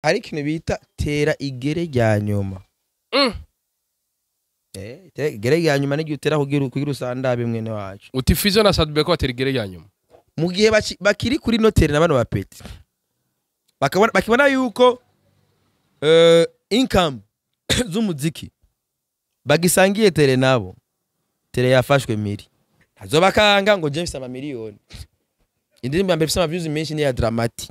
hari ikintu bita tera igere rya nyuma. Igere rya nyuma n'igihe utera kugira usandabe mwene wacu. Uti Fizzo na satb ko batera igere rya nyuma. Mu gihe bakiri kuri notere na bano bapeti. Bakibona yuko income z'umuziki bagisangiye tere nabo. Tere yafashwe miri. Azobakanga ngo James ama miliyoni. Indirimbo mbere fisa views menshi ni ya dramatic.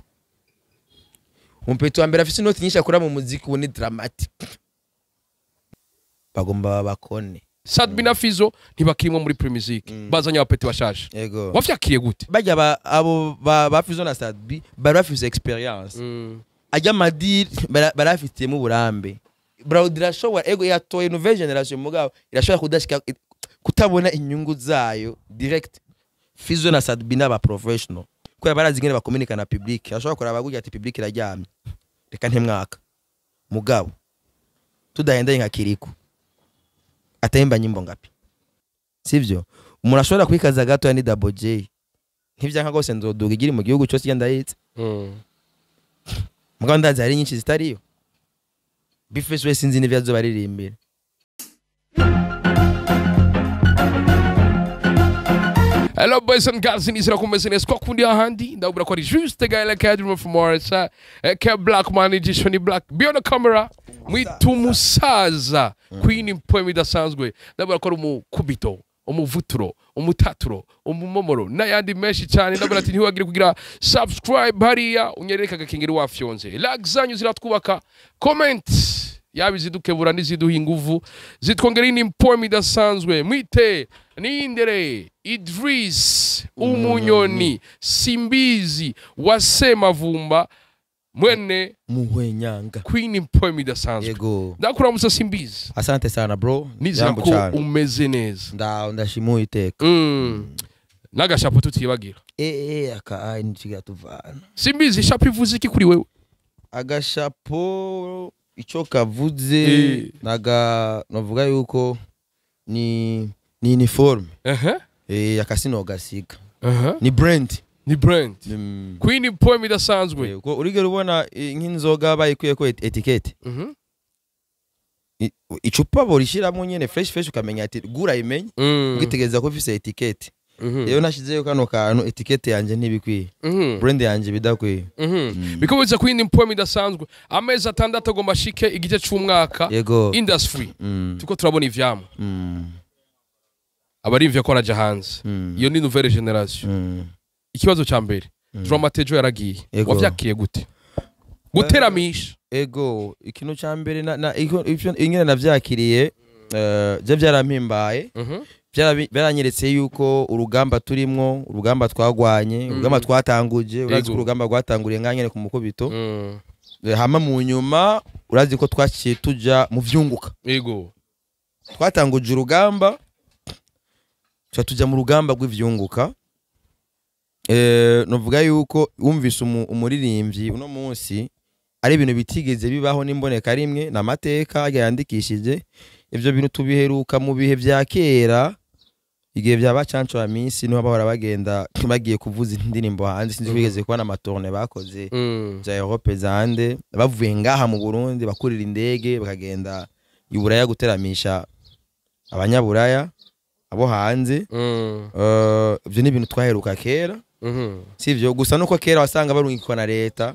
Umpeto ambere afise inoti nyinshi akora mu muziki ubu ni dramatic. Bagomba bakone. Satb na Fizzo ntibakirimo muri PRIMUSIC. Bazanya abapeti bashashe. Yego. Wavyakiriye gute? Bajya abo ba Fizzo na satb bari bafise experience. Ajya madiri barafitiyemo uburambe. BRARUDI irashobora ego yatoye nouvelle generation mugabo irashobora kudashika kutabona inyungu zayo direct. Fizzo na satb n'aba professional ko barazigene bakomunika na public ashobora kuraba gutya ati public iraryamye reka ntemwaka mugabo tudahendaye nka kiriko atayimba nyimbo ngapi sivyo umuntu ashobora kwikaza gato ya ni double J ntivyanka gose nzoduga igiri mu gihugu cyose yandayitse mugabo ndazi hari nyinshi zitariyo bigfizzo sinzi n'ivyazo baririmbira. Hello boys and girls, nizira kumeze neza kwa kundi ahandi ndabura ko ari juste guy like Adrian from Morisa ke black man edition ni black beyond the camera mwitumusaza queen poem idasanzwe ndabura ko ari umukubito umuvuturo umutaturo umumomoro n'ayandi menshi cyane ndabura ati ntiwagire kugira subscribe hariya unyereka gakingiri wafyonze like zanyu ziratwubaka comment yabizidukebura n'iziduha inguvu zitwongera ini poem idasanzwe mwite Nindere Idris Umunyoni Simbizi Wasemavumba mwene Muhwenyanga Queen poem idasanzwe. Yego. Ndakuramusa Simbizi. Asante sana bro. Nizira ko umeze neza. Ndashimuye iteka. Nagashapo tutibagira. Aka ntiga tuvana. Simbizi shapo ivuze iki kuri wewe? Agashapo ico kavuze navuga yuko ni uniforme. Yakasino gasiga. Ni brand. Ni brand. Queen poem idasanzwe. Urigera ubona nk'inzoga bayikuye ko etiquette. Icupa borishiramo nyene fresh ukamenya ati gura imenye. Ugitegeza ko fise etiquette. Iyo nashizeyo kano kantu etiquette yanje ntibikwiye. Brand yanje bidakwiye. Bikobuza Queen poem idasanzwe. Amezi 6 agomba shike igice cy'umwaka industry. Tuko turabona ivyamo. Abarimvye ko raja hanze. Iyo ni nouvelle generation. Ikibazo ca mbere. Dramatejo yaragiye. Wavyakiye gute? Guteramisha. Ego ikintu ca mbere ingene navyakiriye je byarampimbaye. Byaranyeretse yuko urugamba turimwo, urugamba twagwanye, urugamba twatanguje, urazi ko urugamba rwatanguriye nganyene ku mukubito. Hama mu nyuma urazi ko twaciye tuja mu vyunguka. Ego. Twatanguje urugamba tuja mu rugamba rw'ivyunguka. Novuga yuko wumvise umuririmbyi uno munsi ari ibintu bitigeze bibaho n'imboneka rimwe n'amateka yandikishije. Ivyo bintu tubiheruka mu bihe vya kera igihe byabacanco ya minsi niho bahora bagenda bagiye kuvuza indirimbo hanze sinzi bigeze kubana amatourne bakoze za Europe zande bavuye ngaha mu Burundi bakurira indege bakagenda iburaya guteramisha abanyaburaya abo hanze. Ivyo ni ibintu twaheruka kera. Sivyo gusa nuko kera wasanga barungikwa na leta.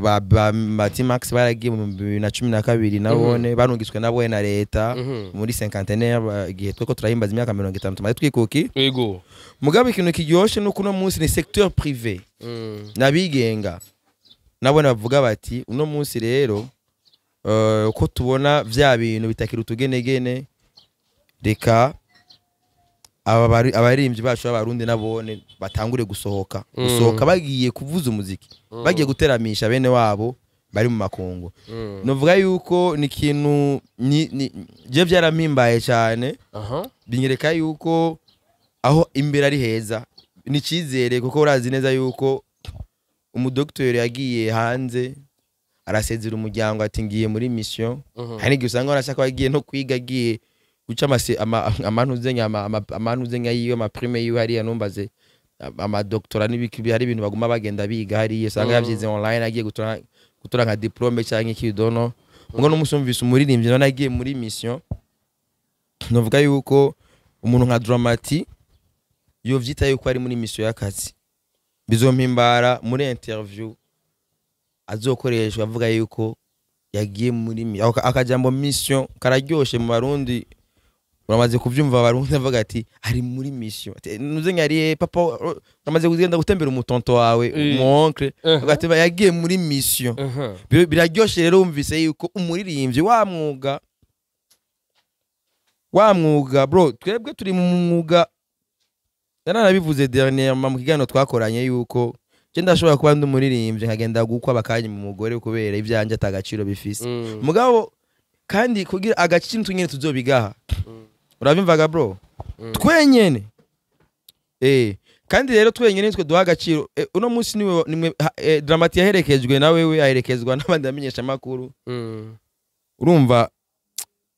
Ba T-Max baragiye mu 2012 nabone barungiswe nabo na leta muri 50 igihe tweko turahimbaza imyaka 50 tumaze twikuki. Yego. Mugabe ikintu kiryoshe nuko no munsi ni secteur privé. Nabigenga. Nabone bavuga bati uno munsi rero ko tubona vya bintu bitakira utugenegene reka abarimbyi bacu b'abarundi nabone batangure gusohoka bagiye kuvuza umuziki bagiye guteramisha bene wabo bari mu makungu. Novuga yuko ni kintu je byarampimbaye cyane. Binyereka yuko aho imbere ari heza ni cizere kuko urazi neza yuko umudoktori yagiye hanze arasezera umuryango ati ngiye muri mission. Hari n'igihe usanga arashaka wagiye no kwiga agiye guca amantu zenya yiwe ama prime yiwe hariya numbaze amadoktora n'ibiki hari ibintu baguma bagenda biga hariya usanga yavyize online agiye gutora nka diplome cyangwa ikidono ngo n'umusumvise umuririmbyi none agiye muri mission novuga yuko umuntu nka Dramati yovyita yuko ari muri mission y'akazi bizompimbara muri interview azokoreshwa avuga yuko yagiye muri akajambo mission kararyoshe mu Barundi uramaze kuvyumva Abarundi avuga ati ari muri mission nuze ngari papa uramaze kugenda gutembera umutonto wawe mu oncle agati yagiye muri mission biraryoshe rero umvise yuko umuririmbyi wa mwuga bro twebwe turi mu mwuga naranabivuze dernièrement mu kiganiro twakoranye yuko je ndashobora kuba ndi umuririmbyi nkagenda gukwa bakanye mu mugore kubera ivyanje atagaciro bifise mugabo kandi kugira agaciro tunyene tuzobigaha urabimvaga bro twenyene kandi rero twenyene nitwe duha agaciro uno munsi nimwe Dramati yaherekejwe nawe we aherekezwa n'abandi amenyesha makuru urumva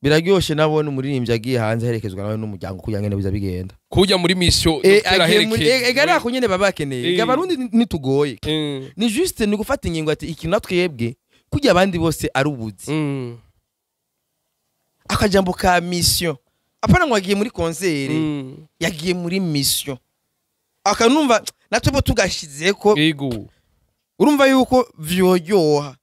biraryoshe nabone umuririmbyi agiye hanze aherekezwa nawe n'umuryango kugira ngene biza bigenda kujya muri mission egara ko nyene babakeneye Abarundi nitugoye ni juste ni gufata ingingo ati ikintu natwebwe kujya abandi bose ari ubuzi akajambo ka mission apana ngo agiye muri concert yagiye muri mission akanumva natwe tugashize ko urumva yuko vyoryoha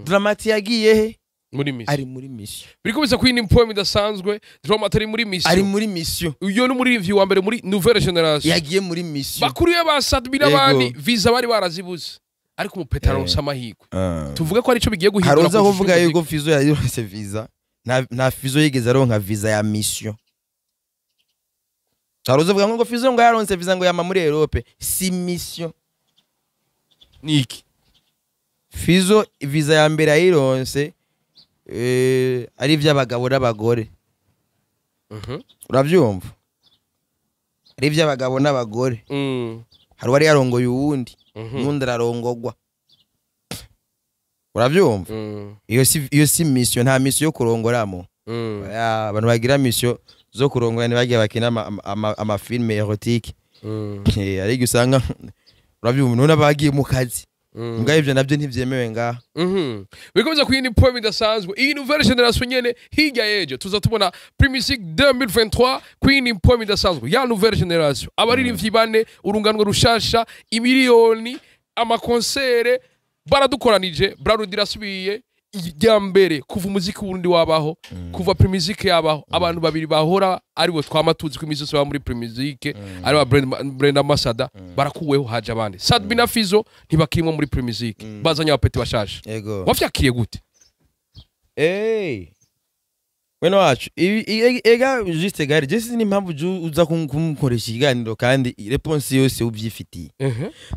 Dramati yagiye he muri mission ari muri mission birikomeza kwina impoem idasanzwe Dramati ari muri mission ari muri mission uyo no muri review wa mbere muri nouvelle génération yagiye muri mission bakuru ya satb n'abandi visa bari barazibuze ariko umupetaro nsamahigo tuvuge ko ari cyo bigiye guhindura haroza kuvuga yuko Fizzo yaronse visa nta Fizzo yigeze aronka visa ya mission haroza vuga ngo Fizzo ngo yaronse visa ngo yama muri Europe si mission niki Fizzo visa ya mbere ayironse ari ivy'abagabo n'abagore uravyumva ari ivy'abagabo n'abagore hari wari yarongoye uwundi nundi ararongogwa uravyumva iyo si mission nta mission yo kurongoramo abantu bagira mission zo kurongora bagiye bakina ama film erotique ari gusanga uravyumva none bagiye mu kazi ngaho ivyo navyo ntivyemewe ngaha bikomeza kwina impoem idasanzwe iyi nouvelle génération nyene hirya yejo tuza tubona PRIMUSIC 2023 kwina impoem idasanzwe ya nouvelle génération abaririmbyi bane urunganwe rushasha imiliyoni amakonsere baradukoranije BRARUDI rasubiye ijya mbere kuva umuziki wundi wabaho kuva PRIMUSIC yabaho abantu babiri bahora ari bo twamatuzi kw'imisoso ba muri PRIMUSIC ari ba brand ambassador barakuweho haje abandi satb na FIZZO ntibakirimo muri PRIMUSIC bazanya abapeti bashasha wafyakiriye gute weno wacu ega juste gari jesi ni mpamvu uza kumkoresha ikiganiro kandi response yose ubyifitiye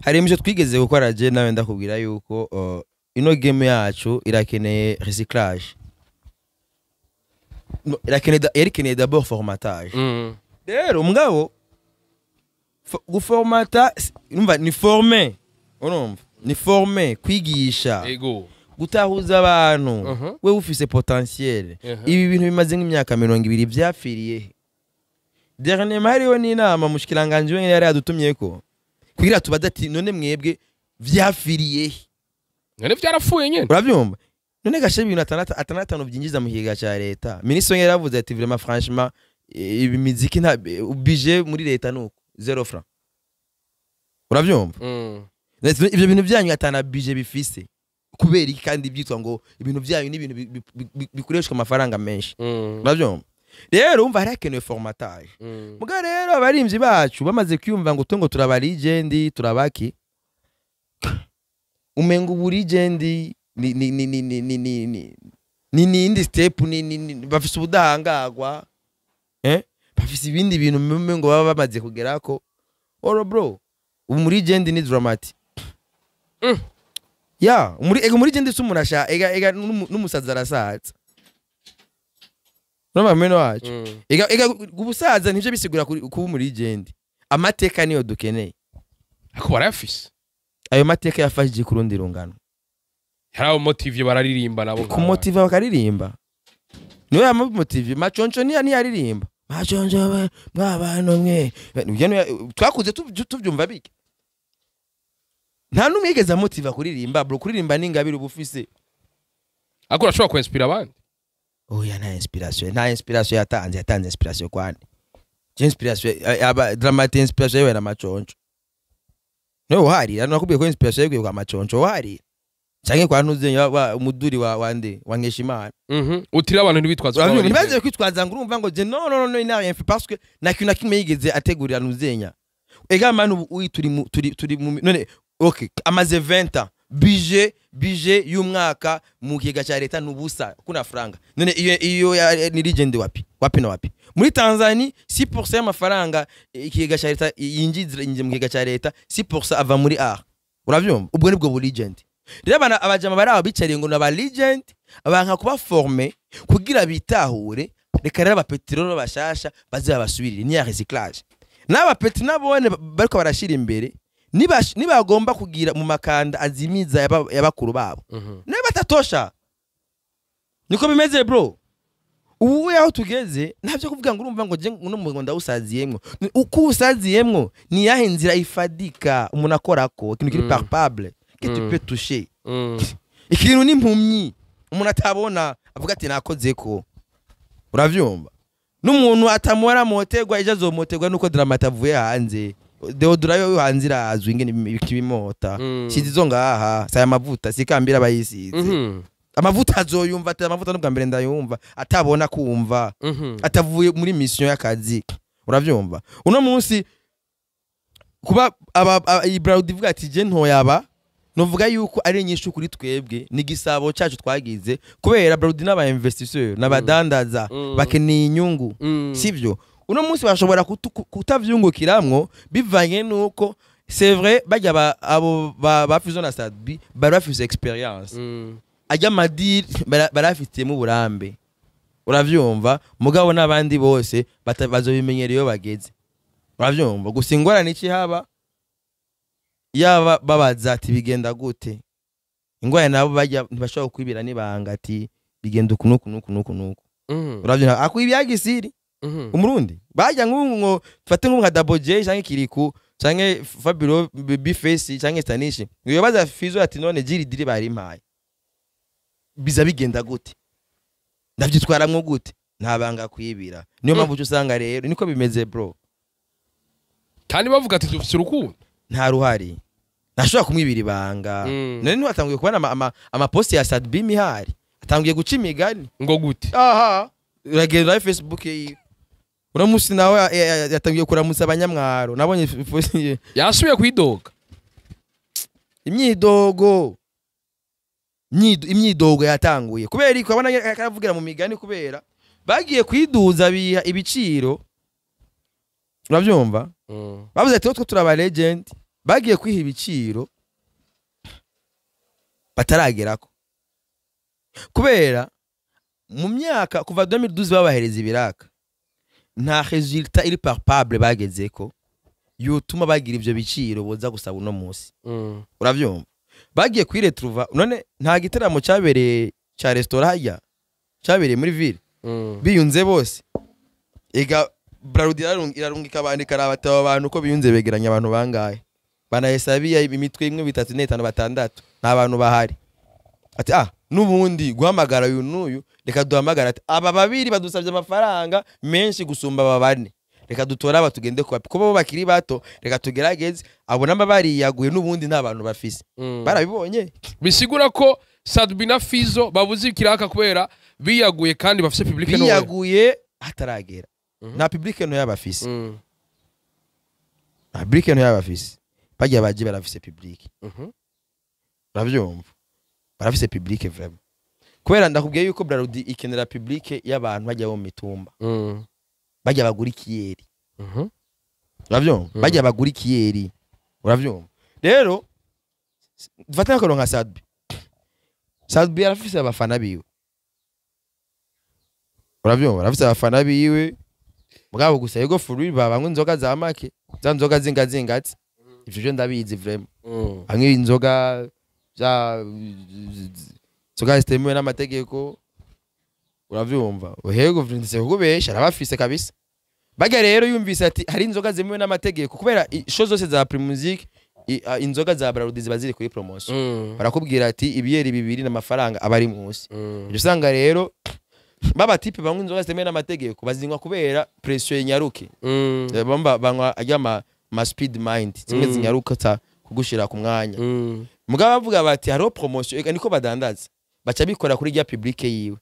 hari imije twigeze gukora je nawe ndakubwira yuko ino game yacu irakeneye recyclage irakeneye d'abord formatage rero mugabo guformata numva ni former urumva ni former kwigisha gutahuza abantu we ufise potentiel ibi bintu bimaze nk'imyaka 20 byapfiriye dernièrement hariho n'inama mushikiranganje wenyine yari yadutumyeko kugira tubadati none mwebwe vyapfiriye none vyarafuye nyene uravyumva none gashe ibintu atanatano byinjiza mu higa cha leta ministre yaravuze ati vraiment franchement ibi miziki nta budget muri leta nuko 0 francs uravyumva ivyo bintu byanyu atana budget bifise kubera iki kandi byitwa ngo ibintu byanyu ni ibintu bikoreshwa amafaranga menshi uravyumva rero umva harakenewe formatage muga rero abarimvyi bacu bamaze kwiyumva ngo tungo turaba legend turabaki umengo buri legend ni indi step ni bafise ubudahangagwa bafise ibindi bintu ngo baba bamaze kugerako oro bro muri legend ni Dramati ya muri legend sumunasha ega n'umusaza arasatsa Noma meno wacu ega gubusaza nivyo bisigura kuba muri legend amateka niyo dukeneye ako barafise ayo mateka yafashije kurundi rungano harawo motive bararirimba nabo ku motive bakaririmba niwe ya motive maconco ni yaririmba majonjo mw'abantu mwe twakuze tubyumva bike nta numwe yigeze amotiva kuririmba bro kuririmba n'ingabire ubufise ariko urashobora kwinspira abandi oya nta inspiration yatanze inspiration kwani inspiration aba dramatic inspiration yewe na maconjo no uhari nakubwiye ko inspiration yewe kwa maconjo uhari cyangwa kwa ntuze umuduri wande wangeshimana utira abantu ntibitwaza abantu ntibaze kwitwaza ngo urumva ngo je no ina inf parce que nakina kimwe yigeze ategurira nuzenya ega manu turi none okay amaze 20 ans budget y'umwaka mu kiga cya leta nubusa kuna franga none iyo ni legend wapi na wapi muri Tanzania 6% y'amafaranga ikiga cya leta yinjiza mu kiga cya leta 6% ava muri art uravyumva ubwo nibwo bu legend rero abana abajama bari aho bicariye ngo naba legend abanka kuba former kugira bitahure reka rero abapetrolo bashasha baze babasubirire ni ya recyclage n'aba petri nabone bariko barashira imbere nibagomba kugira mu makanda azimiza y'abakuru babo naye batatosha niko bimeze bro ubu yaho tugeze ntabyo kuvuga ngo urumva ngo je no mu ndawusaziyemwo uko usaziyemwo ni yahe nzira ifadika umuntu akorako ikintu kiri palpable que tu peux toucher ikintu n'impumyi umuntu atabona avuga ati nakoze ko uravyumva n'umuntu atamora motegwa ejo azomotegwa nuko dramata avuye hanze deodora yo hanzira azwi ingene ikibimota sizizo ngaha saya amavuta sikambira bayisize amavuta azoyumva ati amavuta n'ubwa mbere ndayumva atabona kumva atavuye muri mission y'akazi uravyumva uno munsi kuba BRARUDI ivuga ati je ntoyaba novuga yuko ari nyinshi kuri twebwe ni gisabo cyacu twagize kubera BRARUDI n'aba investisseur n'abadandaza bakeneye inyungu sivyo uno munsi bashobora kutavyungukiramwo bivanye nuko c'est vrai bajya abo ba FIZZO na satb bari bafise experience ajya madiri barafitemo uburambe uravyumva mugabo n'abandi bose bazobimenyera iyo bageze uravyumva gusa ingorane iki haba yaba babaza ati bigenda gute ingorane nabo bajya ntibashobora kwibira nibanga ati bigenda kunuku uravyumva akwibiyagisiri umurundi bajya ngo fate nka double J canke kiriku canke Fabiro Bface canke Stanish iyo baza FIZZO ati none jiri diri bari impaye biza bigenda gute ndavyitwaramwo gute ntabanga kwibira niyo mpamvu usanga rero niko bimeze bro kandi bavuga ati dufite urukundo nta ruhari nashobora kumwibira ibanga none ntiwatanguye kubona amaposti ya satb mihari atanguye guca imigani ngo gute aha uragenda live Facebook yiwe uramusi nawe yatangiye kuramutsa abanyamwaro nabonye yasubiye kwidoga imyidogo yatanguye kubera iko abana akavugira mu migani kubera bagiye kwiduza biha ibiciro uravyumva bavuze ati twe turaba legend bagiye kwiha ibiciro bataragerako kubera mu myaka kuva 2012 babahereza ibiraka nta resultat iri palpable bagezeko yotuma bagira ivyo biciro boza gusaba uno munsi uravyumva bagiye kwiretruva none nta giteramo cyabereye cha restaurant hajya cyabereye muri ville biyunze bose ega BRARUDI irarungika abandi karabata abantu uko biyunze begeranya abantu bangaye banahesabiye imitwe imwe 3 4 5 6 nta bantu bahari ati nubundi guhamagara uyu nuyu reka duhamagara ati aba babiri badusabye amafaranga menshi gusumba babane reka dutora abatugende kwa kubo bakiri bato reka tugerageze abona mabari yaguye nubundi nta bantu bafise barabibonye bisigura ko satb na FIZZO babuze ikiraka kubera biyaguye kandi bafise public no biyaguye hataragera na public no yabafise public no yabafise bajya baje barafise public uravyumva barafise public vraiment kubera ndakubwiye yuko BRARUDI ikenera public y'abantu bajya mu mitumba bajya bagura ikiyeri uravyumva bajya bagura ikiyeri uravyumva rero dufata ko nka satb yarafise abafana biwe uravyumva arafise abafana biwe mugabo gusa yego furi babanywe inzoga za make za nzoga zingazingatsi ivyo je ndabizi vraiment anywe inzoga za soga zitemewe n'amategeko uravyumva uhego vrindise kugubesha arabafise kabisa Bajya rero yumvise ati hari inzoga zemewe n'amategeko kubera show zose za PRIMUSIC inzoga za BRARUDI ziba ziri kuri promotion. Barakubwira ati ibiyeri bibiri n'amafaranga abari munsi. Usanga rero baba tipe banywa inzoga zemewe n'amategeko bazinywa kubera pressure y'inyaruke. Bamba banywa ajya ma speed mind zimwe zinyaruka ta kugushira ku mwanya. Mugabo bavuga bati haro promotion ega niko badandaza. Baca bikora kuri rya public yiwe.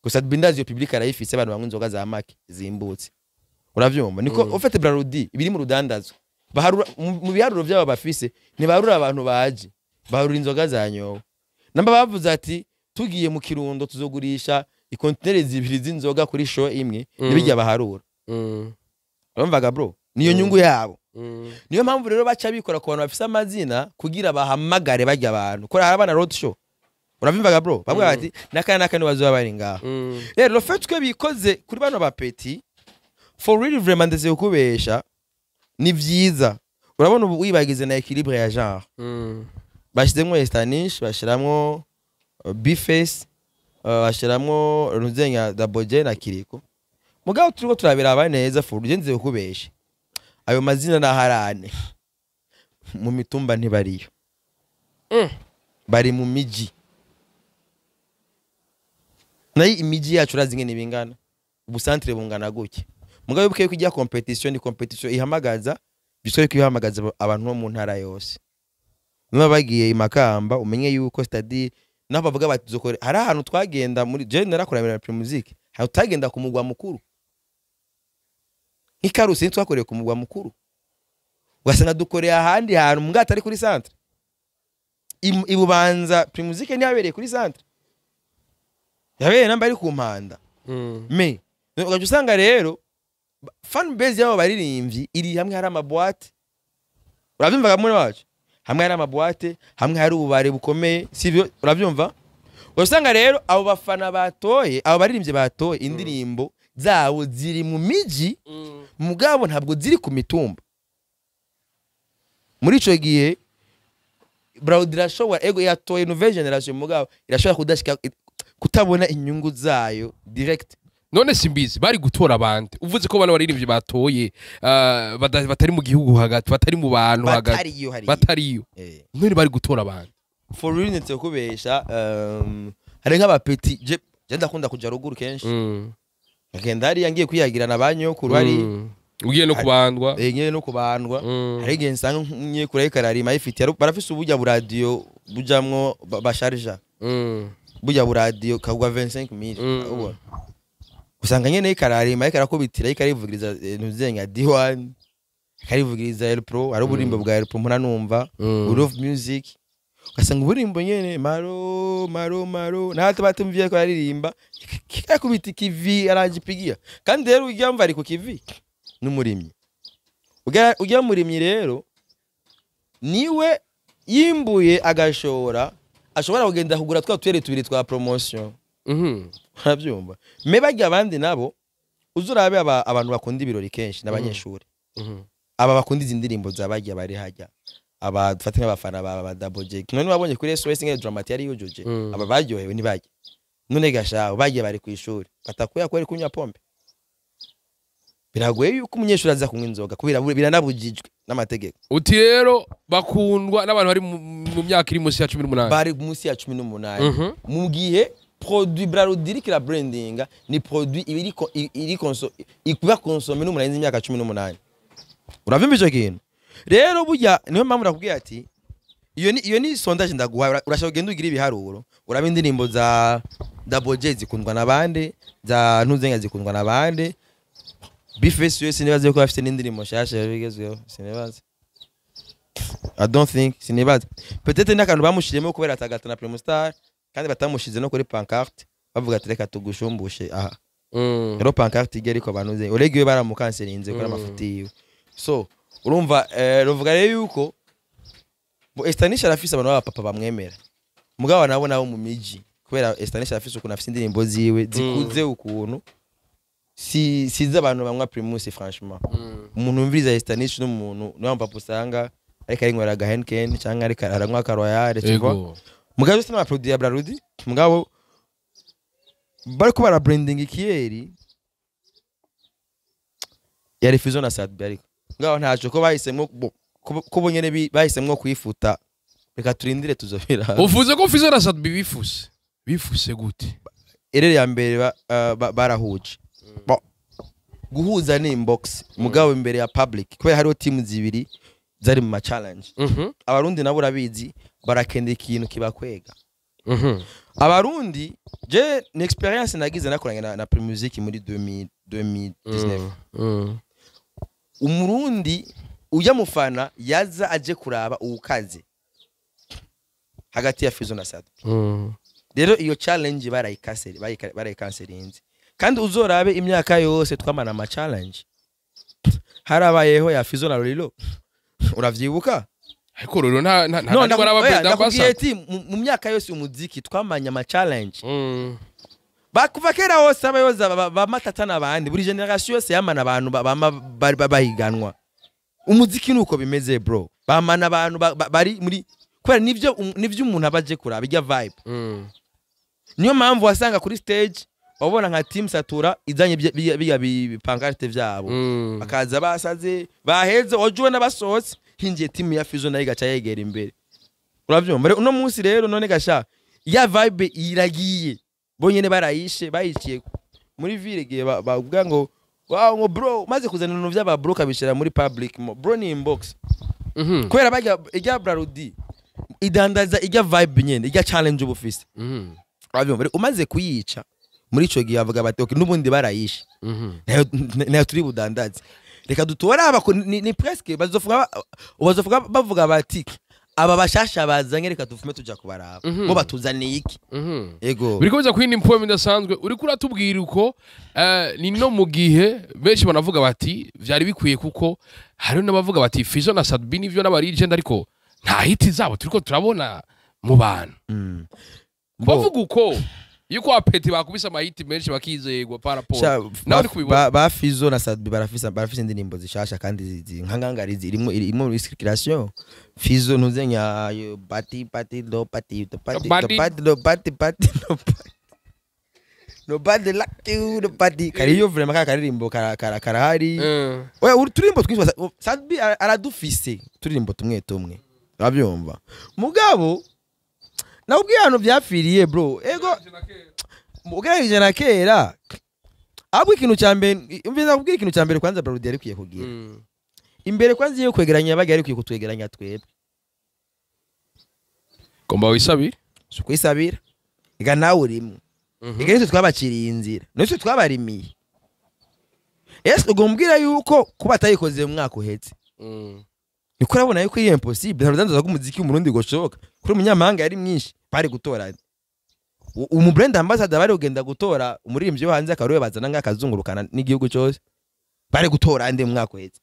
Gusa bindazi yo public arayifise abantu banywa inzoga za make zimbutse. Uravyumva niko ufite BRARUDI ibiri mu rudandazo. Baharura mu biharuro byabo bafise ntibarura abantu baje. Baharura inzoga za nyowe. Namba bavuze ati tugiye mu Kirundo tuzogurisha ikontineri zibiri z'inzoga kuri show imwe nibijya baharura. Urumvaga bro niyo nyungu yabo. Niyo mpamvu rero baca bikora ku bantu bafise amazina kugira bahamagare bajya abantu. Kora harabana road show. Uravimvaga bro bavuga ati nakana ni bazoba bari ngaho. Rero fait que bikoze kuri bano bapeti for really vraiment ndeze ukubesha ni vyiza. Urabona ubu wibagize na equilibre ya genre. Bashizemwo estanish, bashiramwo bifes, bashiramwo runzenya daboje na kiriko. Mugabo turiko turabira neza for ugenze ukubesha. Ayo mazina na harane mu mitumba ntibariyo. Bari mu miji. Nayi imiji yacu razinge nibingana. Ubu centre bungana guke. Mugabo bukeye kujya competition ni competition ihamagaza bishoye kwihamagaza abantu bo mu ntara yose. Numa bagiye imakamba umenye yuko stadi naho bavuga bati zokore hari ahantu twagenda muri je narakoramira PRIMUSIC. Hari utagenda ku mugwa mukuru. Ikarusi twakoreye ku mugwa mukuru. Ugasanga dukoreye ahandi hantu mbwa atari kuri centre. Ibubanza PRIMUSIC ni habereye kuri centre. Yabereye namba ari ku mpanda. Me ugaje usanga rero fan base yabo baririmbyi iri hamwe hari amaboîte. Uravyumva muri wacu? Hamwe hari amaboîte, hamwe hari ububare bukomeye, sivyo? Uravyumva? Usanga rero abo bafana batoye, abo baririmbyi batoye indirimbo zawo ziri mu miji, mugabo ntabwo ziri ku mitumba. Muri ico gihe BRARUDI irashobora ego yatoye nouvelle generation mugabo irashobora kudashika kutabona inyungu zayo direct. None simbizi bari gutora abandi uvuze ko bana baririmbye batoye batari mu gihugu hagati batari mu bantu hagati batariyo none bari gutora abandi for real netse kubesha hari nk'abapeti je ndakunda kuja ruguru kenshi agenda ari yangiye kwiyagira na banyokuru bari ugiye no kubandwa ngiye no kubandwa hari gihe nsanga nye kure kararima ifite barafise ubujya bu radio bujamwo basharja bujya bu radio kagwa 25000 ubona usanga nyene ikararima ikarakubitira ikarivugiriza ntuzenga D1 ikarivugiriza L Pro ari uburimbo bwa L Pro mpona numva Love Music ugasanga uburimbo nyene maro nato batumviye ko aririmba kikakubita kivi aragipigia kandi rero ujya mva ari ku kivi n'umurimyi ujya murimyi rero niwe yimbuye agashora ashobora kugenda kugura twa twere tubiri twa promotion. Urabyumva me bajya abandi nabo uzurabe abantu bakunda ibirori kenshi n'abanyeshuri aba bakunda izindirimbo zabajya bari hajya aba dufate nk'abafana ba daboje none babonye kuri SOS nge dramatic yari yojoje aba baryohewe nibajya none gashaho bajya bari ku ishuri batakuya kweri kunywa pombe biragoye yuko umunyeshuri aza kunywa inzoga kubira biranabujijwe n'amategeko. Uti rero bakundwa n'abantu bari mu myaka iri munsi ya 18 bari munsi ya 18 mu gihe produit BRARUDI kila branding ni produit iri ikuba consommer n'umurenzi imyaka 18. Uravimba ico kintu rero burya niyo mpamvu nakubwiye ati iyo ni sondage ndaguha urashaka kugenda ugira ibiharuro uraba indirimbo za Double J zikundwa nabande za ntuzenga zikundwa nabande bigfizzo sinibaze ko bafite n'indirimbo shasha bigezweho sinibaze I don't think sinibaze peut-être n'akantu bamushiremo kubera atagata na Primustar kandi batamushize no kuri pancarte bavuga ati reka tugushumbushe aha rero pancarte igeri ko banuze uregiwe baramukanserinze kora amafuti yiwe so urumva ruvuga rero yuko bo estanisha rafise abantu b'abapapa bamwemera mugabo nabo mu miji kubera estanisha rafise ukuntu afise indirimbo ziwe zikuze ukuntu siza abantu bamwa PRIMUSIC franchement umuntu umviriza estanisha n'umuntu no papa usanga ariko ari ngwara gahenken cyangwa ari aranywa karoyale cyangwa mugabo se na produit ya BRARUDI mugabo bari ko bara branding ikiyeri yari FIZZO na SATB ariko ngaho ntaco ko bahisemwo ko bonyene bahisemwo kwifuta reka turindire tuzobira uvuze ko FIZZO na SATB bifuse gute erere ya mbere barahuje guhuza ni inbox mugabo imbere ya public kubera hariho team zibiri zari mu challenge abarundi nabo urabizi barakenda ikintu kibakwega abarundi je ni experience nagize nakoranye na PRIMUSIC muri 2019 umurundi uya mufana yaza aje kuraba ubukaze hagati ya FIZZO na SATB rero iyo challenge barayikanserinze kandi uzorabe imyaka yose twamana ama challenge harabayeho ya FIZZO na Lolilo uravyibuka ariko rero nta barababenda basa mu myaka yose umuziki twamanya ama challenge bakuva kera hose abayoza bamatata nabandi buri generation yose yamana abantu bahiganwa umuziki nuko bimeze bro bamana abantu bari muri kwera nivyo umuntu abaje kuraba ijya vibe niyo mpamvu wasanga kuri stage wabona nka team satura izanye bipankarte vyabo bakaza basaze baheze ojuwe n'abasohotse hingiye team ya FIZZO nayo gaca yegera imbere uravyumva uno munsi rero none gasha ya vibe iragiye bonyene barayishe bayiciye muri ville giye bavuga ngo wow ngo bro maze kuzana ibintu by'aba bro kabishira muri public bro ni inbox kwera bajya ijya BRARUDI idandaza ijya vibe nyene ijya challenge ubufise uravyumva umaze kuyica muri ico gihe avuga bati okay nubundi barayishe nayo turi budandaze reka dutora aba ni presque bazovuga bavuga bati aba bashasha bazanye reka tufume tuja kubaraba bo batuzaniye iki yego birikoza kwindi impoem ndasanzwe uri kuratubwira uko ni no mu gihe benshi banavuga bati vyari bikwiye kuko hari n'abavuga bati FIZZO na SATB nivyo n'abari legend ariko nta hiti zabo turiko turabona mu bantu bavuga uko yuko apeti bakubisa amahiti menshi bakizegwa paraporo nawe uri kubibona ba FIZZO na SATB barafise indirimbo zishasha kandi nkangangari irimo circulation FIZZO ntuzenya party do party no bad like you the party kariyo vraiment karirimbo karahari we turimbo twinshi SATB aradufise turimbo tumwe babyumva mugabo na ubwiyano byafiriye bro ego mugeragije na kera abo ikintu cyambere umviza kubwira ikintu cyambere kwanza BRARUDI yari kwiye kugira imbere kwanza yo kwegeranya bagari kwiye kutwegeranya twebwe komba wisabira suko isabira iga nawe urimo igenze twabaciriye inzira nose twabarimiye ese ugombwira yuko kuba atayikoze mu mwaka uhetse niko urabona yuko ari impossible harudanza ko umuziki w'umurundi goshoka kuri umunyamahanga yari mwinshi bari gutora brand ambassador bari ugenda gutora umuririmbyi wo hanze akaruye bazana ngakazungurukana n'igihugu cyose bari gutora ande mu mwaka uhetse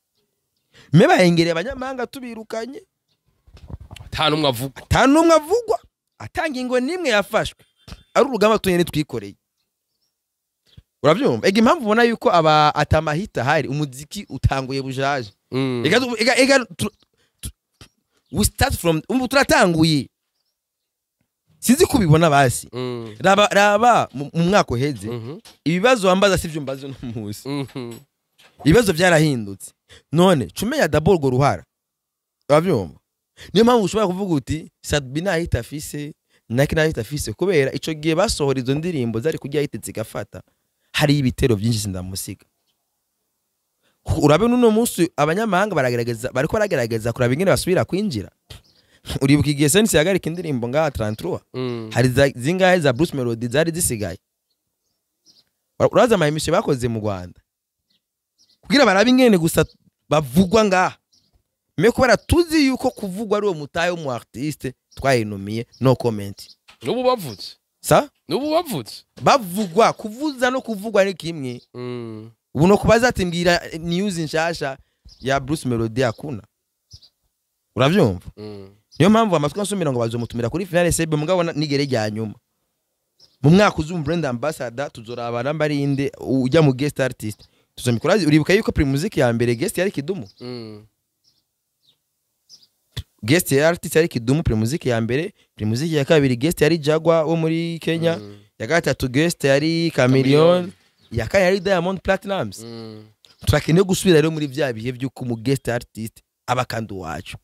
meba yengereye abanyamahanga tubirukanye atanumwe avugwa atanga ingo nimwe yafashwe ari urugamba tunyene twikoreye uravyumva ega impamvu ubona yuko aba atamahita hari umuziki utanguye bujaje ega we start from turatanguye sinzi kubibona basi raba mu mwaka uheze ibibazo wambaza sivyo mbazo n'umusi ibibazo byarahindutse none cumenya double go ruhara uravyumva niyo mpamvu ushobora kuvuga uti SATB nahita afise naki nahita afise kubera ico gihe basohora izo ndirimbo zari kujya hitetse gafata hari ibitero byinshi sindamusiga urabe nuno munsi abanyamahanga bariko baragerageza kuraba ingene basubira kwinjira uribuka igihe sense yagarika indirimbo ngaha 33 hari zingahe za Bruce Melody zari zisigaye uraza amayimisho bakoze mu Rwanda kugira barabe ingene gusa bavugwa ngaha meko baratuzi yuko kuvugwa ari uwo mutaye mu artiste twayinumiye no comment nubu bavutse sa nubu bavutse bavugwa kuvuza no kuvugwa ni kimwe ubu no kubaza ati mbwira news nshasha ya Bruce Melody akuna uravyumva niyo mpamvu amatwi ansumira ngo bazomutumira kuri finale SIMBIZI mugabo nigere rya nyuma mu mwaka uzum brand ambassador tuzoraba nambari inde ujya mu guest artist tuzomikora uribuka yuko PRIMUSIC ya mbere guest yari Kidumu guest artist yari Kidumu PRIMUSIC ya mbere PRIMUSIC ya kabiri guest yari Jaguar wo muri Kenya ya gatatu guest yari Chameleone ya kane yari Diamond Platnumz turakeneye gusubira rero muri vya bihe by'uko mu guest artist aba kandi wacu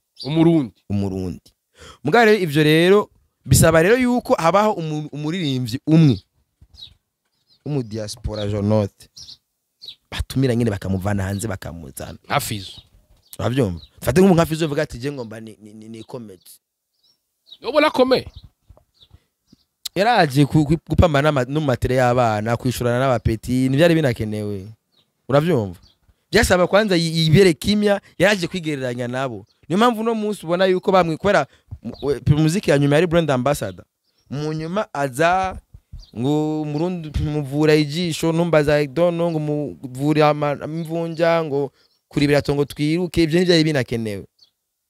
umurundi mugabo rero ivyo rero bisaba rero yuko habaho umuririmbyi umwe umu diaspora jonote batumira nyine bakamuvana hanze bakamuzana Fizzo uravyumva fate nk'umu Fizzo uvuga ati je ngomba ni comedy ubona komeye yaraje gupambana no matere y'abana kwishurana n'abapeti nivyari binakenewe uravyumva byasaba kwanza yibere kimya yaraje kwigereranya nabo niyo mpamvu no munsi ubona yuko bamwe kwera PRIMUSIC ya nyuma yari brand ambassador mu nyuma aza ngo murundi muvura ijisho numbaza dono ngo muvura imvunja ngo kuri biratongo twiruke ivyo nivyo binakenewe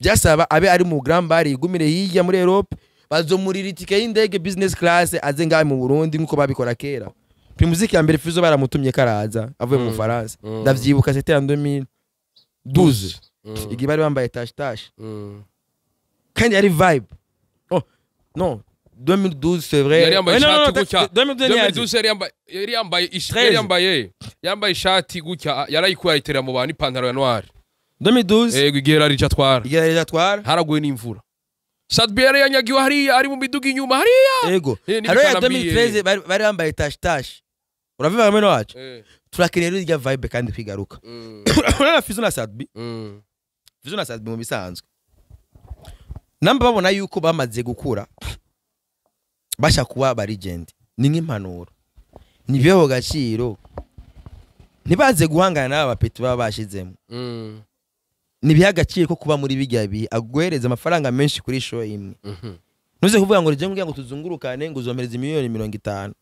byasaba abe ari mu grand bar igumire hirya muri Europe bazomurira itike y'indege business class aze ngaye mu Burundi nkuko babikora kera PRIMUSIC ya mbere Fizzo baramutumye karaza avuye mu Faransa ndavyibuka c'était en 2012 igi bari bambaye tache kandi yari vibe oh non 2012 c'est vrai yari yambaye ishati gutya 2012 yambaye ishati gutya yarayikuye ayitera mu bantu ipantaro ya noir 2012 yego igihe yari atwara haraguye n'imvura satb yari yanyagiwe hariya ari mu miduga inyuma hariya yego haro ya 2013 bari bambaye tache uraviva hamwe no wacu turakenera irya vibe kandi kwigaruka urabona Fizzo na satb Fizzo na satb mu bisanzwe namba babona yuko bamaze gukura basha kuba ba legend ni nk'impanuro ni byo gaciro ntibaze guhangana n'aba bapeti baba bashizemo ni byagaciro ko kuba muri bijyabi agwereza amafaranga menshi kuri show imwe nuze kuvuga ngo rije ngo tuzungurukane ngo uzomereza miliyoni 50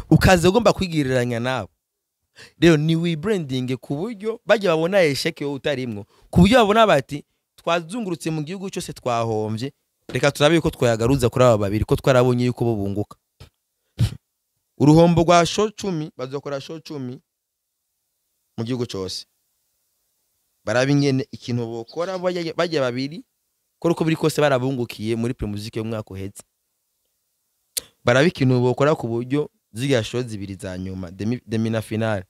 ukaze ugomba kwigiriranya nabo rero ni we branding ku buryo bajye babona esheke utarimwo ku buryo babona bati twazungurutse mu gihugu cyose twahombye reka turabe ko twayagaruza kuri aba babiri ko twarabonye yuko bo bunguka uruhombo rwa show 10 bazokora show 10 mu gihugu cyose barabingene ikintu bokora bajye babiri ko uko biri kose barabungukiye muri PRIMUSIC y'umwaka uheze barabikintu bokora ku buryo ziga show zibiri za nyuma demi na finale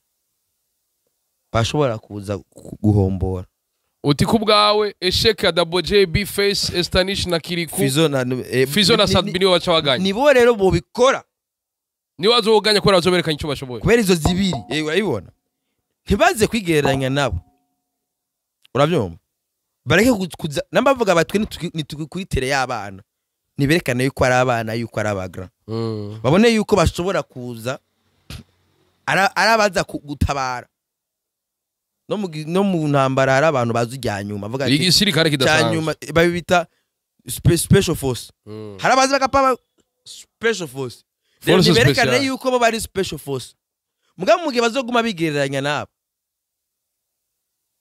bashobora kuza guhombora uti kubwawe esheka double J bface estanish na kiriku Fizzo na satb nibo baca baganya nibo rero bo bikora ni wazoganya ko razoberekanye icyo bashoboye kubera izo zibiri urabibona ntibaze kwigereranya nabo uravyumva bareke kuza namba bavuga batwe nitukuitere y'abana niberekane yuko ari abana yuko ari abagra babone yuko bashobora kuza arabaza gutabara no mu ntambara hari abantu bazujyanyuma avuga ati igisirikare kidasanzwe babita special force harabaza bakapa special force niberekane yuko bo bari special force mugabo mugihe bazoguma bigereranya nabo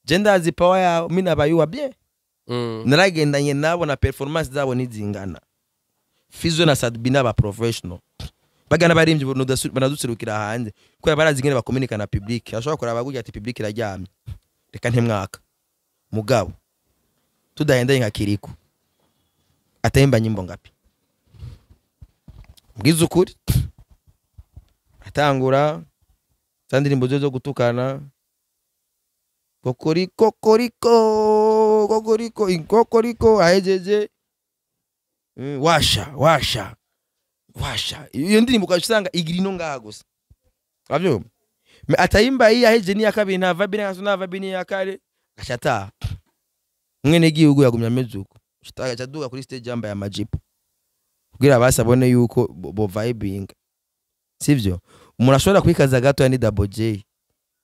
gender power ya mina bayuwa bien naragendanye nabo na performance zabo nizingana Fizzo na satb n'aba professional bagana barimbye banadusirukira hanze ko barazi ngene bakomunika na public ashobora kuraba gutya ati public iraryamye reka ntemwaka mugabo tudahendanye nka kiriku atayimba nyimbo ngapi bwiza ukuri atangura sandirimbo zo gutukana kokoriko ahejeje washa iyo ndirimbo ukasanga igira ino ngaha gusa abyo atayimba iyi aheje ni yakabiri nta vibe nta vibe ni yakare gashata mwene gihugu yagumya mezuko gacaduka kuri stage yambaye amajipo kugira basabone yuko bo vibing sivyo umuntu ashobora kwikaza gato ya ni double J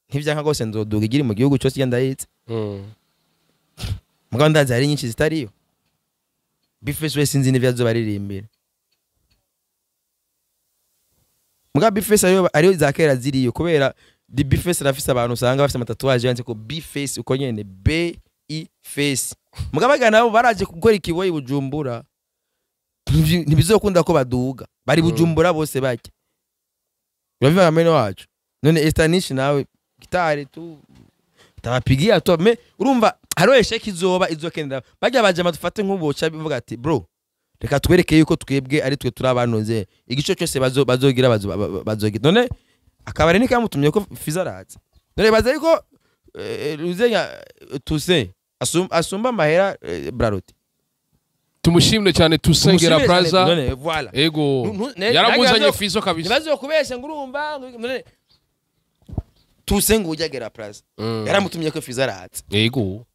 ntivyanka gose nzoduga igiri mu gihugu cyose yenda yitse mugabo ndazi hari nyinshi zitariyo bface we sinzi n'ivyazo baririmbira mugabo bface ariyo zakera ziriyo kubera di bface rafise abantu usanga bafite amatatuwaje yanditse ko bface uko nyene b i face mugabo bagana nabo baraje gukora ikiboyi Bujumbura ntibizokunda ko baduga bari Bujumbura bose bake uraviva kamene wacu none estanish nawe gitari tu tabapigia to me urumva haro esheki izoba izokenda bajya baje madufate nk'uboca bivuga ati bro reka twereke yuko twebwe ari twe turabanoze igico cyose bazogira bazogira none akabare nikamutumye ko Fizzo araza none baza yuko uzenya tuse asumba amahera Brarudi. Tumushimire cyane tusengera Plaza. Voilà. Ego. Yaramuzanye Fizzo kabisa. Nibazo kubesha ngurumva none tusenga ujagera Plaza. Yaramutumye ko Fizzo aratse. Ego.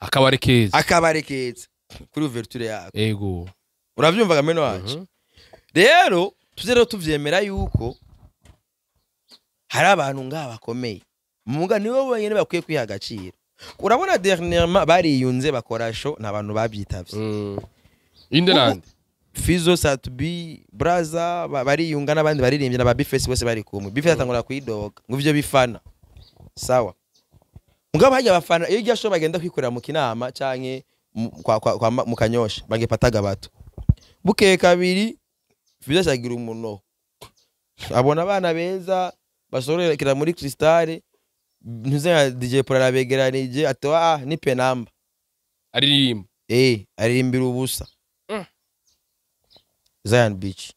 Akabarekeza kuri ouverture yako. Ego. Uravyumvaga meno wacu. Rero tuzero tuvyemera yuko hari abantu ngaba bakomeye. Muga nibo bonyene bakwiye kwiha agaciro. Urabona dernièrement bariyunze bakora show n'abantu babyitavye. Indeland. Fizzo, satb, Braza bariyunga n'abandi baririmbye na bigfizzo bose bari kumwe. Bigfizzo atangura kwidoga ngo ivyo bifana. Sawa. Mugabo hajya abafana iyo ijya show bagenda kwikorera mu kinama canke mu kanyosha bagepataga bato. Bukeye kabiri Fizzo agira umuno. Abona abana beza basorera muri Crystal ntuze DJ Pora begeranije atwa ni penamba. Aririmba. Aririmbira ubusa. Zion Beach.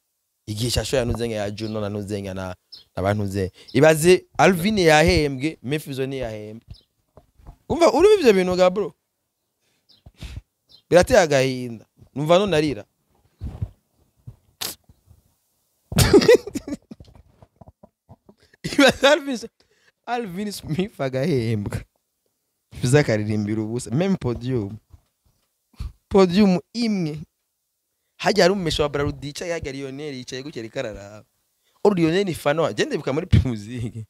Igihe cyasho yanuze ya Juno na nuzenga na abantu ibaze Alvin yahembwe Fizzo ni yahembwe. Umva uri bivyo bintu ga bro. Birateye agahinda. Numva no narira. Ibaze Alvin Smith agahembwa. Fizzo akaririmbira ubusa même podium imwe. Hajya ari umesha wa BRARUDI yicaye hajya Lionel yicaye gukera ikarara. Lionel ni fano agende bika muri PRIMUSIC.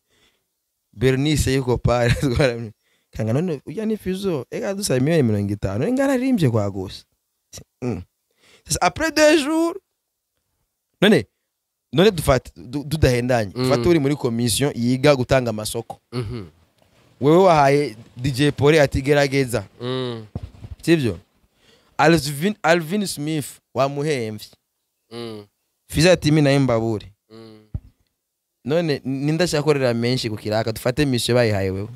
Bernice yuko pare twara. Kanga none uya ni Fizzo ega dusa 150 ngana rimbye kwa gose. Sasa après 2 jours none dudahendanye. Fata uri muri commission yiga gutanga amasoko. Wewe wahaye DJ Pore atigerageza. Sivyo? Alvin Smith wamuhemvye. Fizzo ati mimi naimbabure. None nindashakorera menshi kukiraka dufate mission bayihaye wewe.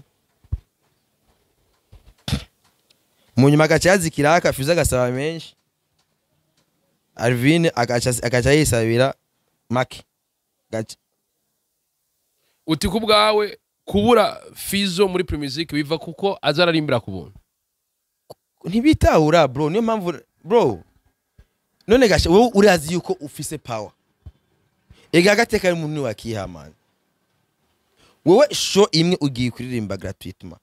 Munyuma gacazi kiraka Fizzo gasaba menshi. Alvin akaca yisabira make. Gacha. Uti kubwawe kubura Fizzo muri PRIMUSIC biva kuko azararimbira kubuntu. Ntibitahura bro niyo mpamvu bro none gasha wowe urazi yuko ufise power ega gateka umuntu wakihamana wowe show imwe ugiye kuririmba gratuitement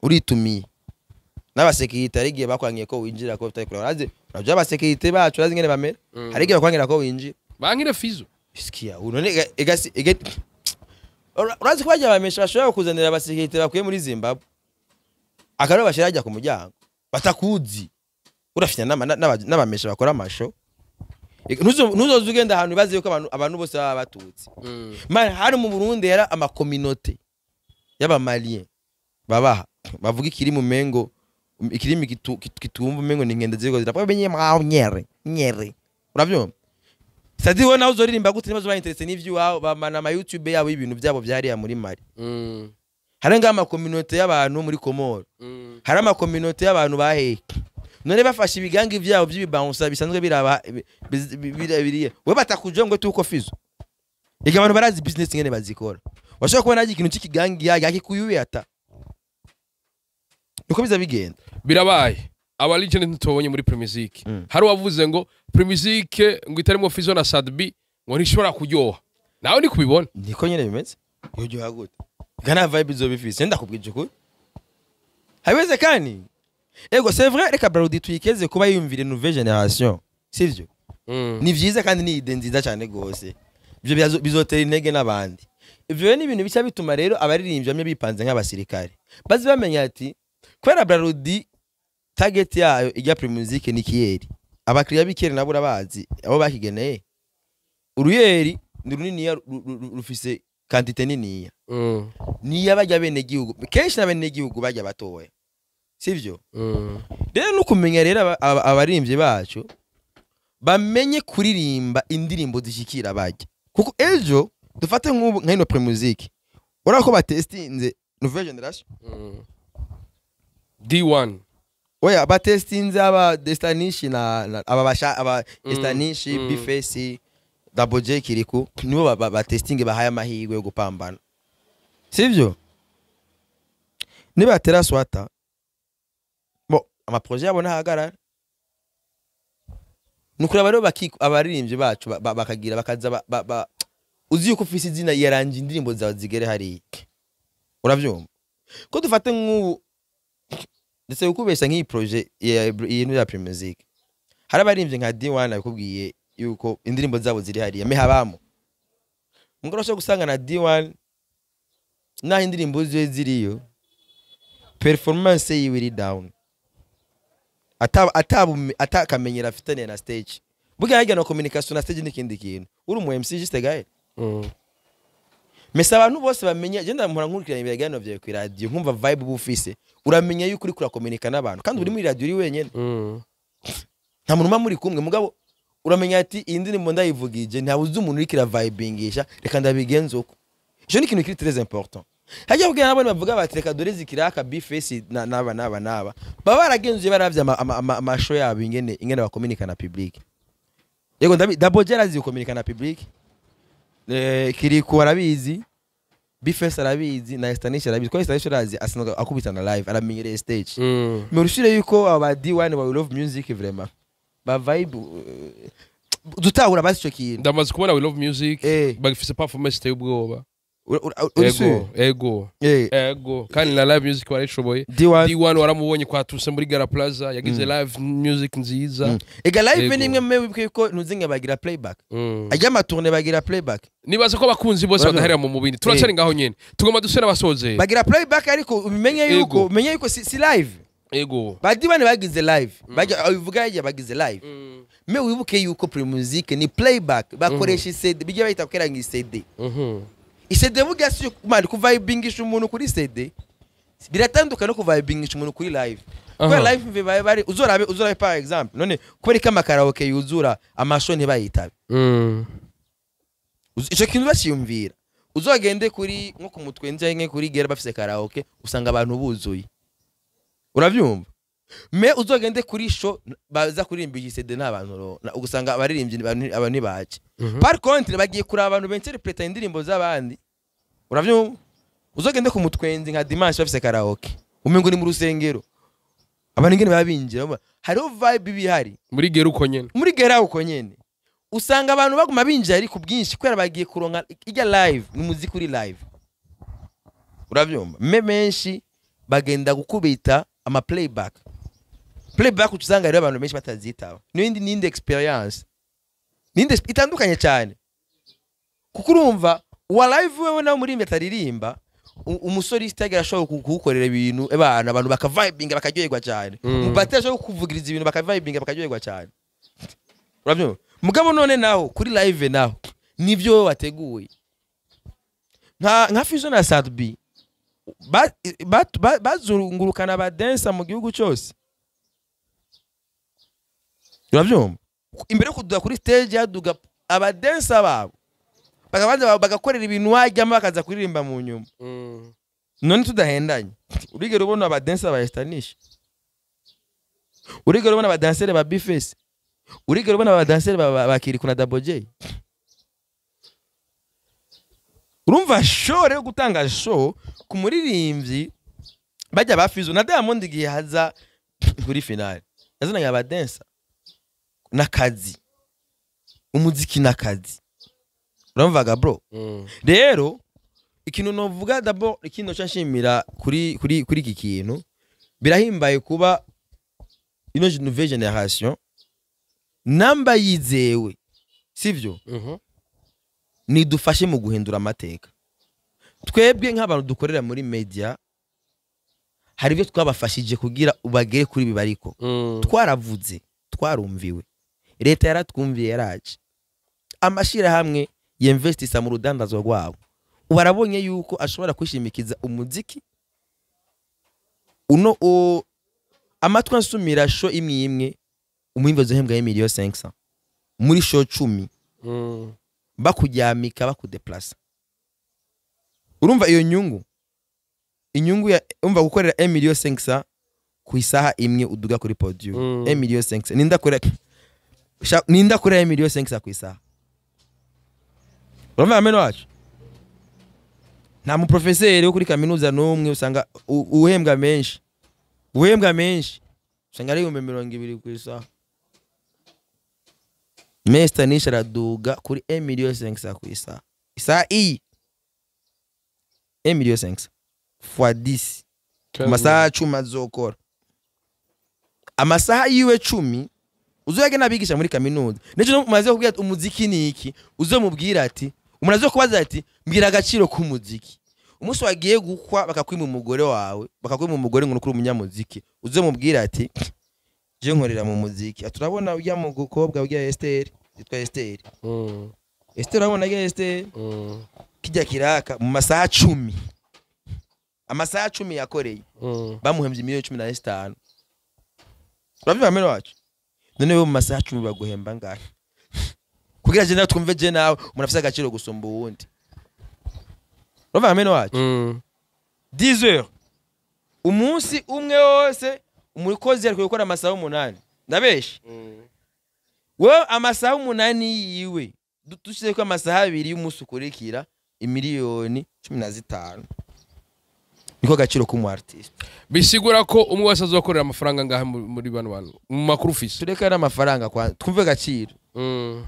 uritumiye n'abasekirite arigiye bakwangiye ko winjira ko bitari kuraze nabyo abasekirite bacu urazi ngene bamera arigiye bakwangira ko winjira bankire Fizzo isikia none ega urazi ko bajya bamesha bashobora kuzanira abasekirite bakuye muri Zimbabwe akaro bashirajya ku muryango batakuzi urafinya n'abamesha bakora amasho nuzo ugenda ahantu bazi yuko abantu bose baba batutsi man hari mu Burundi yara ama communauté y'aba Malien babaha bavuga ikiri mu mengo ikirimi kitumva mengo ningende zego zirapfa benye mwaho nyere uravyo sadi we naho uzoririmba gute nibazo ba interest n'ivyo waho bamana ama YouTube yabo ibintu byabo byari ya muri Mali hari ngama communauté y'abantu muri Komoro hari ama communauté y'abantu bahe none bafashe ibigangi byabo by'ibibouncer bisanzwe biraba biriye we batakuje ngo tuko Fizzo ega abantu barazi business ngene bazikora washaka kubona ikintu cy'ikigangi yakikuyuye ata nuko biza bigenda birabaye aba legend ntitubonye muri PRIMUSIC hari wavuze ngo PRIMUSIC ngo itarimo Fizzo na satb ngo ntishobora kuryoha nawe ni kubibona niko nyene bimeze yojoha gute gana vibe zo bifise ndakubwije ko haiweze kani ego c'est vrai reka BRARUDI tuyikeze kuba yumvire nouvelle génération sivyo ni vyiza kandi ni ide nziza cyane gose ivyo bizotera intege nabandi ivyo ni ibintu bica bituma rero abaririmbyi bamwe bipanze nk'abasirikare bazi bamenya ati kwera BRARUDI target yayo ijya PRIMUSIC ni kiyeri abakiriya bikere nabo urabazi abo bakigeneye uruyeri ni runini rufise quantité nini ni yabajya bene gihugu kenshi na bene gihugu bajya batowe sivyo rero nukumenya rero abaririmbyi bacu bamenye kuririmba indirimbo zishikira bajya kuko ejo dufate nk'ubu nk'ino PRIMUSIC urako batestinze nouvelle génération D1 oya batestinze aba Destanishi na aba Destanishi Bface Double J Kiriku nibo batestinge bahaye amahirwe yo gupambana sivyo niba atera swata bo amaprojet yabo ntahagarara nukuraba rero abaririmbyi bacu bakagira bakaza uzi yuko ufise izina yaranje indirimbo zawe zigere hari uravyumva ko dufate nk'ubu ndetse ukubesha nk'iyi projet y'intu ya PRIMUSIC hari abaririmbyi nka D1 abikubwiye yuko indirimbo zabo ziri hariya me habamo mugorosho gusanga na D1 naho indirimbo ziwe ziriyo performance yiwe iri down atakamenyera afitanye na stage buga hajya no communication na stage n'ikindi kintu uri mu MC juste gahe mesa abantu bose bamenya je ndamuhora nkurikirana ibiganiro byawe ku radio nkumva vibe bufise uramenya yuko uri kura communica n'abantu kandi uri muri radio uri wenyene nta muntu muri kumwe mugabo uramenya ati iyi ndirimbo ndayivugije ntabuze umuntu uri kira vibingisha reka ndabigenza uko ico ni ikintu kiri très important hajya bugana nabone bavuga bati reka dore zikiraka bifesi naba baba baragenzuye baravye amasho yabo ingene bakomunika na public yego dabogera zi komunika na public kiri ku arabizi bifesi arabizi na Stanisha arabizi ko Stanisha arazi asinoga akubita na live aramenyere stage me urushire yuko aba D1 wa love music vraiment ba vibe dutahura basi cyo kintu ndamaze kubona we love music bagifise performance tay ubwoba ego kandi na live music warishoboye D1 waramubonye kwa tuse muri Gara Plaza yagize live music nziza ega live nimwe mwe ko ntuzinge bagira playback ajya amatourne bagira playback nibaza ko bakunzi bose badaherera mu mubindi turacari ngaho nyene tugomba dusera basoze bagira playback ariko umenye yuko si live ego badi bagize live bajya uvuga yaje bagize live me wibuke yuko PRIMUSIC ni playback bakoresha CD bijya bayita kera ngi CD isede buga si mali ku vibingisha umuntu kuri CD biratandukana no ku vibingisha umuntu kuri live kwa live mve bari uzorabe par exemple none kubera kama karaoke yuzura amasho ntibayitabe ico kintu bashiyumvira uzogende kuri nko ku mutwe nje kuri gera bafise karaoke usanga abantu buzuye uravyumva me uzogende kuri show baza kuririmba CD n'abantu ugusanga abaririmbyi abantu baje par contre bagiye kuri abantu benterpreta indirimbo z'abandi uravyumva uzogende ku mutwenzi nka dimanche bafise karaoke umengo ni mu rusengero abantu ngene babinjira hariho vibe bihari muri gera uko nyene usanga abantu baguma binjira ari ku bwinshi kwera bagiye kuronka ijya live ni muziki uri live uravyumva me menshi bagenda gukubita ama playback usanga rero abantu benshi batazitaba nindi experience ninde itandukanye cyane kuko urumva wa live wewe na muri metaririmba umusori stage ashobora kugukorera ibintu abantu bakavibinga bakaryoherwa cyane umupatira ashobora kuvugiriza ibintu bakavibinga bakaryoherwa cyane urabyo mugabo none naho kuri live naho nivyo wateguye nka FIZZO na satb bazungurukana abadansa mu gihugu cyose uravyumva imbere kuduga kuri stage yaduga abadansa babo bakabanza bagakorera ibintu wajyamo bakaza kuririmba mu nyuma none tudahendanye urigero ubona abadansa ba Stanisha urigero ubona abadansere ba bifesi urigero ubona abadansere bakiri kuna Double J urumva show rero gutanga show ku muririmbyi bajya ba FIZZO na Diamond igihe haza kuri finale yazana abadansa nakazi umuziki nakazi uramvaga bro rero ikintu novuga d'abord ikintu cyashimira kuri iki kintu birahimbaye kuba ino nouvelle generation namba yizewe sivyo nidufashe mu guhindura amateka twebwe nk'abantu dukorera muri media hari byo twabafashije kugira ubagere kuri bibariko twaravuze twarumviwe leta yaratwumviye yaraje amashira hamwe yinvestisa mu rudandazo rwabo ubarabonye yuko ashobora kwishimikiza umuziki uno amatwa nsumira show imwe umuhimbo zohembwa $1,500,000 muri show 10 bakujyamika bakudeplace urumva iyo inyungu ya umva gukorera $1,500,000 ku isaha imwe uduga kuri podium $1,500,000 ninda kuri $1,500,000 ku isaha urumva ameno wacu nta mu professeur wo kuri kaminuza n'umwe usanga uhembwa menshi usanga ari 200 ku isaha. Mesta nisha raduga kuri 1,500,000 ku isaha. Isaha iyi 1,500,000 fois 10 amasaha 10 azokora. Amasaha yiwe 10 uzoyage nabigisha muri kaminuza. Nejo umaze kubwira umuziki ni iki, uzomubwira ati umuntu azokubaza ati mbwira agaciro k'umuziki. Umunsi wagiye gukwa bakakwima umugore wawe, bakakwima umugore ngo kuri umunyamuziki, uzomubwira ati je nkorera mu muziki. Aturabona ujya mu gukobwa ujya Esther, yitwa Esther. Esther urabona ujya Esther? Kijya kiraka mu masaha 10. Amasaha 10 yakoreye. Bamuhembye $15,000. Uravyumva mero wacu? None we mu masaha 10 baguhemba ngahe? Kugira je nawe twumve je nawe umuntu afite agaciro gusumba uwundi. Uravyumva mero wacu? 10 heures. Umunsi umwe wose umukozi ari gukora amasaha 8. Ndabeshe. We amasaha 8 yiwe dushize ko amasaha 2 y'umunsi ukurikira $1,15,000. Niko gaciro ku mu artist. Bisigura ko umwe wese azokorera amafaranga ngahe muri bano bantu mu makuru ufise. Tureka n'amafaranga kwa twumve gaciro.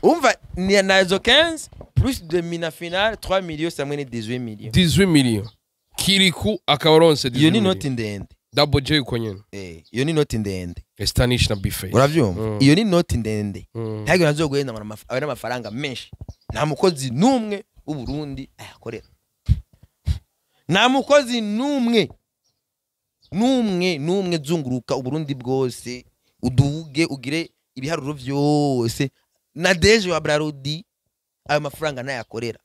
Umva ni nazo 15 plus de mina finale 3 millions samwe ni 18 millions. 18 millions. Kiriku akabaronse 18. Iyo ni noti ndende. Double J uko nyene. Iyo ni noti ndende. Estanish na Bife. Uravyumva? Iyo ni noti ndende. Ntago nazo guhenda ngo amafaranga menshi. Nta mukozi numwe u Burundi ayakorera. Nta mukozi numwe zunguruka u Burundi bwose uduge ugire ibiharuro vyose na deje wa BRARUDI ayo mafaranga nayakorera.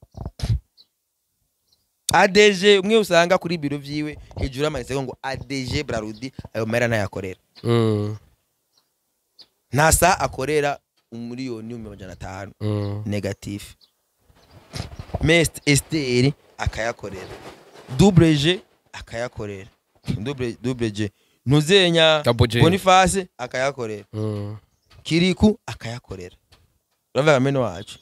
ADG umwe usanga kuri biro vyiwe hejuru amanitse ngo ADG BRARUDI ayo mera nayakorera. Nasa akorera $1,500,000 negative. Mest Esther akayakorera. Double G akayakorera. Double G. Ntuzenya Boniface akayakorera. Kiriku akayakorera. Urava ameno wacu.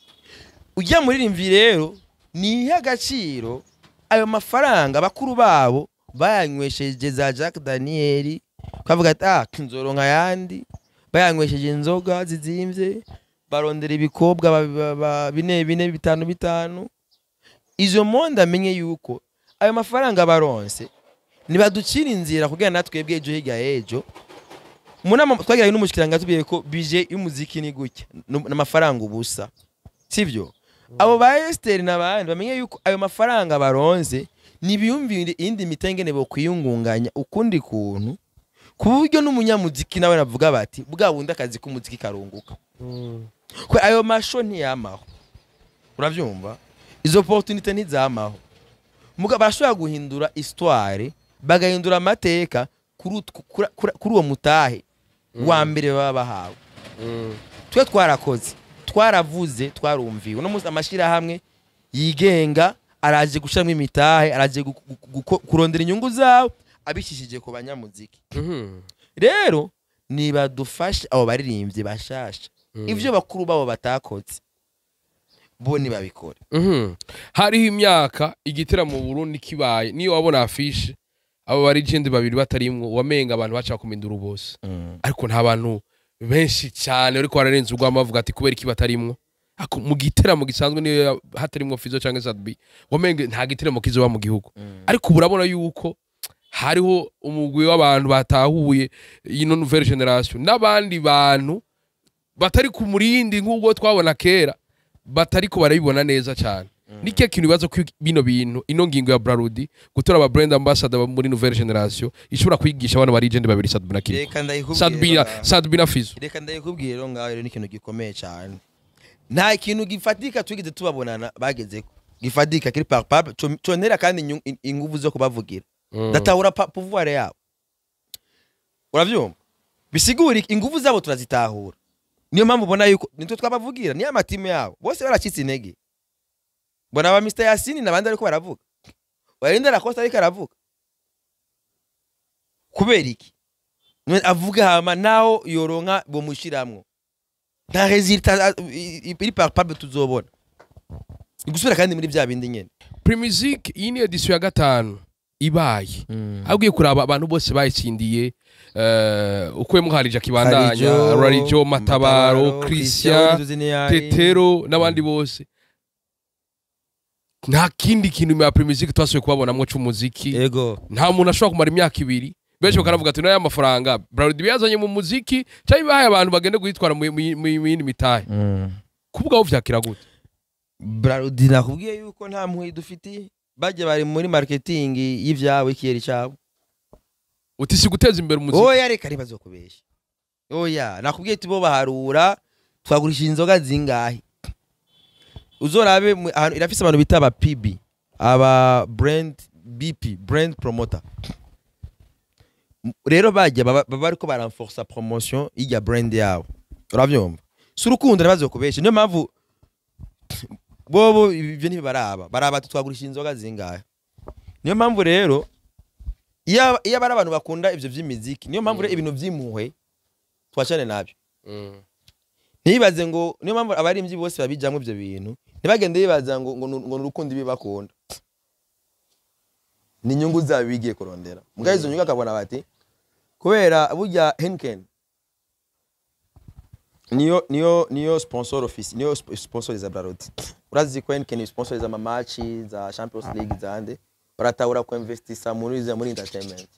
Ujya muri rimvi rero ni agaciro ayo mafaranga bakuru babo bayanywesheje za Jack Daniel kavuga ati nzoronka yandi bayanywesheje inzoga zizimvye barondera ibikobwa bine 5. Izo monde amenye yuko ayo mafaranga baronse nibaducira inzira kugira natwebwe ejo higa ejo munama twagiraye n'umushikiranga tubiye ko budget y'umuziki ni gutya n'amafaranga ubusa sivyo. Abo ba Esther n'abandi bamenye yuko ayo mafaranga baronse nibiyumvire indi mitengene bo kwiyungunganya ukundi kuntu kuburyo n'umunyamuziki nawe navuga bati bwa bundi akazi k'umuziki karunguka. Kwe ayo masho ntiyamaho. Uravyumva? Izo opportunity ntizamaho. Muga bashobora guhindura histoire bagahindura amateka kuri uwo mutahe wa mbere baba bahawe. Twe twarakoze twaravuze twarumviwe no muzi amashira hamwe yigenga araje gushamwe imitahe araje kurondera inyungu zawo abishishije ku banyamuziki. Rero niba dufashe abo baririmbye bashasha ivyo bakuru babo batakoze bo nibabikora. Hariho imyaka igitera mu Burundi kibaye niyo wabona afishe abo bari jende babiri batarimwo wamenga abantu baca kumindura bose. Ariko nta bantu benshi cyane ariko bararenze urwamo bavuga ati kubera iki batarimwo mu giteramo gisanzwe niyo hatarimwo Fizzo cyangwa satb wamenga nta giteramo kizoba mu gihugu. Ariko urabona yuko hariho umugwi w'abantu batahuye ino nouvelle generation n'abandi bantu batari ku murindi nk'ubwo twabona kera batariko barabibona neza cyane. Nike kintu bibazo ko bino bintu ino ngingo ya BRARUDI gutora aba brand ambassador muri nouvelle generation ishobora kwigisha abantu bari legend babiri satb na Kiriku. Satb na Fizzo. Reka ndayikubwiye rero ngaho rero ni ikintu gikomeye cyane. Nta kintu gifatika twigize tubabonana bageze gifatika kiri par conera kandi inguvu zo kubavugira. Datahura pouvoir yabo. Uravyumva? Bisigura inguvu zabo turazitahura. Niyo mpamvu ubona yuko nitwe twabavugira ni amatimu yabo bose baracitse intege. Bona ba Mr Yasini nabandi ariko baravuga. Warinda la Costa ariko aravuga. Kubera iki? Avuga hama naho yoronka bo mushiramwo. Nta resultat iri par tuzobona. Igusubira kandi muri bya bindi nyene. PRIMUSIC iyi ni edition ya gatanu ibaye abwiye kuraba abantu bose bayitsindiye ukuyemo harija kibandanya Rarijo Matabaro Christian Tetero n'abandi bose nta kindi kintu ya PRIMUSIC twasuye kubabonamwo c'umuziki nta muntu ashobora kumara imyaka 2 benshi bakaravuga ati n'aya mafaranga BRARUDI yazanye mu muziki cyangwa bahaye abantu bagende guhitwara mu yindi mitahe kubwaho vyakira gute BRARUDI nakubwiye yuko nta mpuyi dufiti baje bari muri marketing y'ivyawe ikiyeri cyabo utisi guteza imbere umuziki oya reka ntibazokubesha oya nakubwiye ati bo baharura twagurisha inzoga zingahe uzorabe ahantu irafise abantu bita aba PB aba brand BP brand promoter rero baje bariko baranforce promotion y'ya brand yawo uravyumva surukundo ntibazokubesha niyo mpamvu bobo ivyo ntibaraba twagurisha inzoga zingahe niyo mpamvu rero iya bari abantu bakunda ivyo vy'imiziki niyo mpamvu rero ibintu vy'impuhwe twacane nabyo ntibaze ngo niyo mpamvu abarimvyi bose babijamwe ivyo bintu ntibagende bibaza ngo nurukundo ibibakunda ni nyungu zabigiye kurondera mugaye izo nyungu akabona bati kubera burya Henken niyo sponsor office niyo sponsor za BRARUDI urazi ko Henken sponsor za match za Champions League zande baratawura ko investisa muri entertainment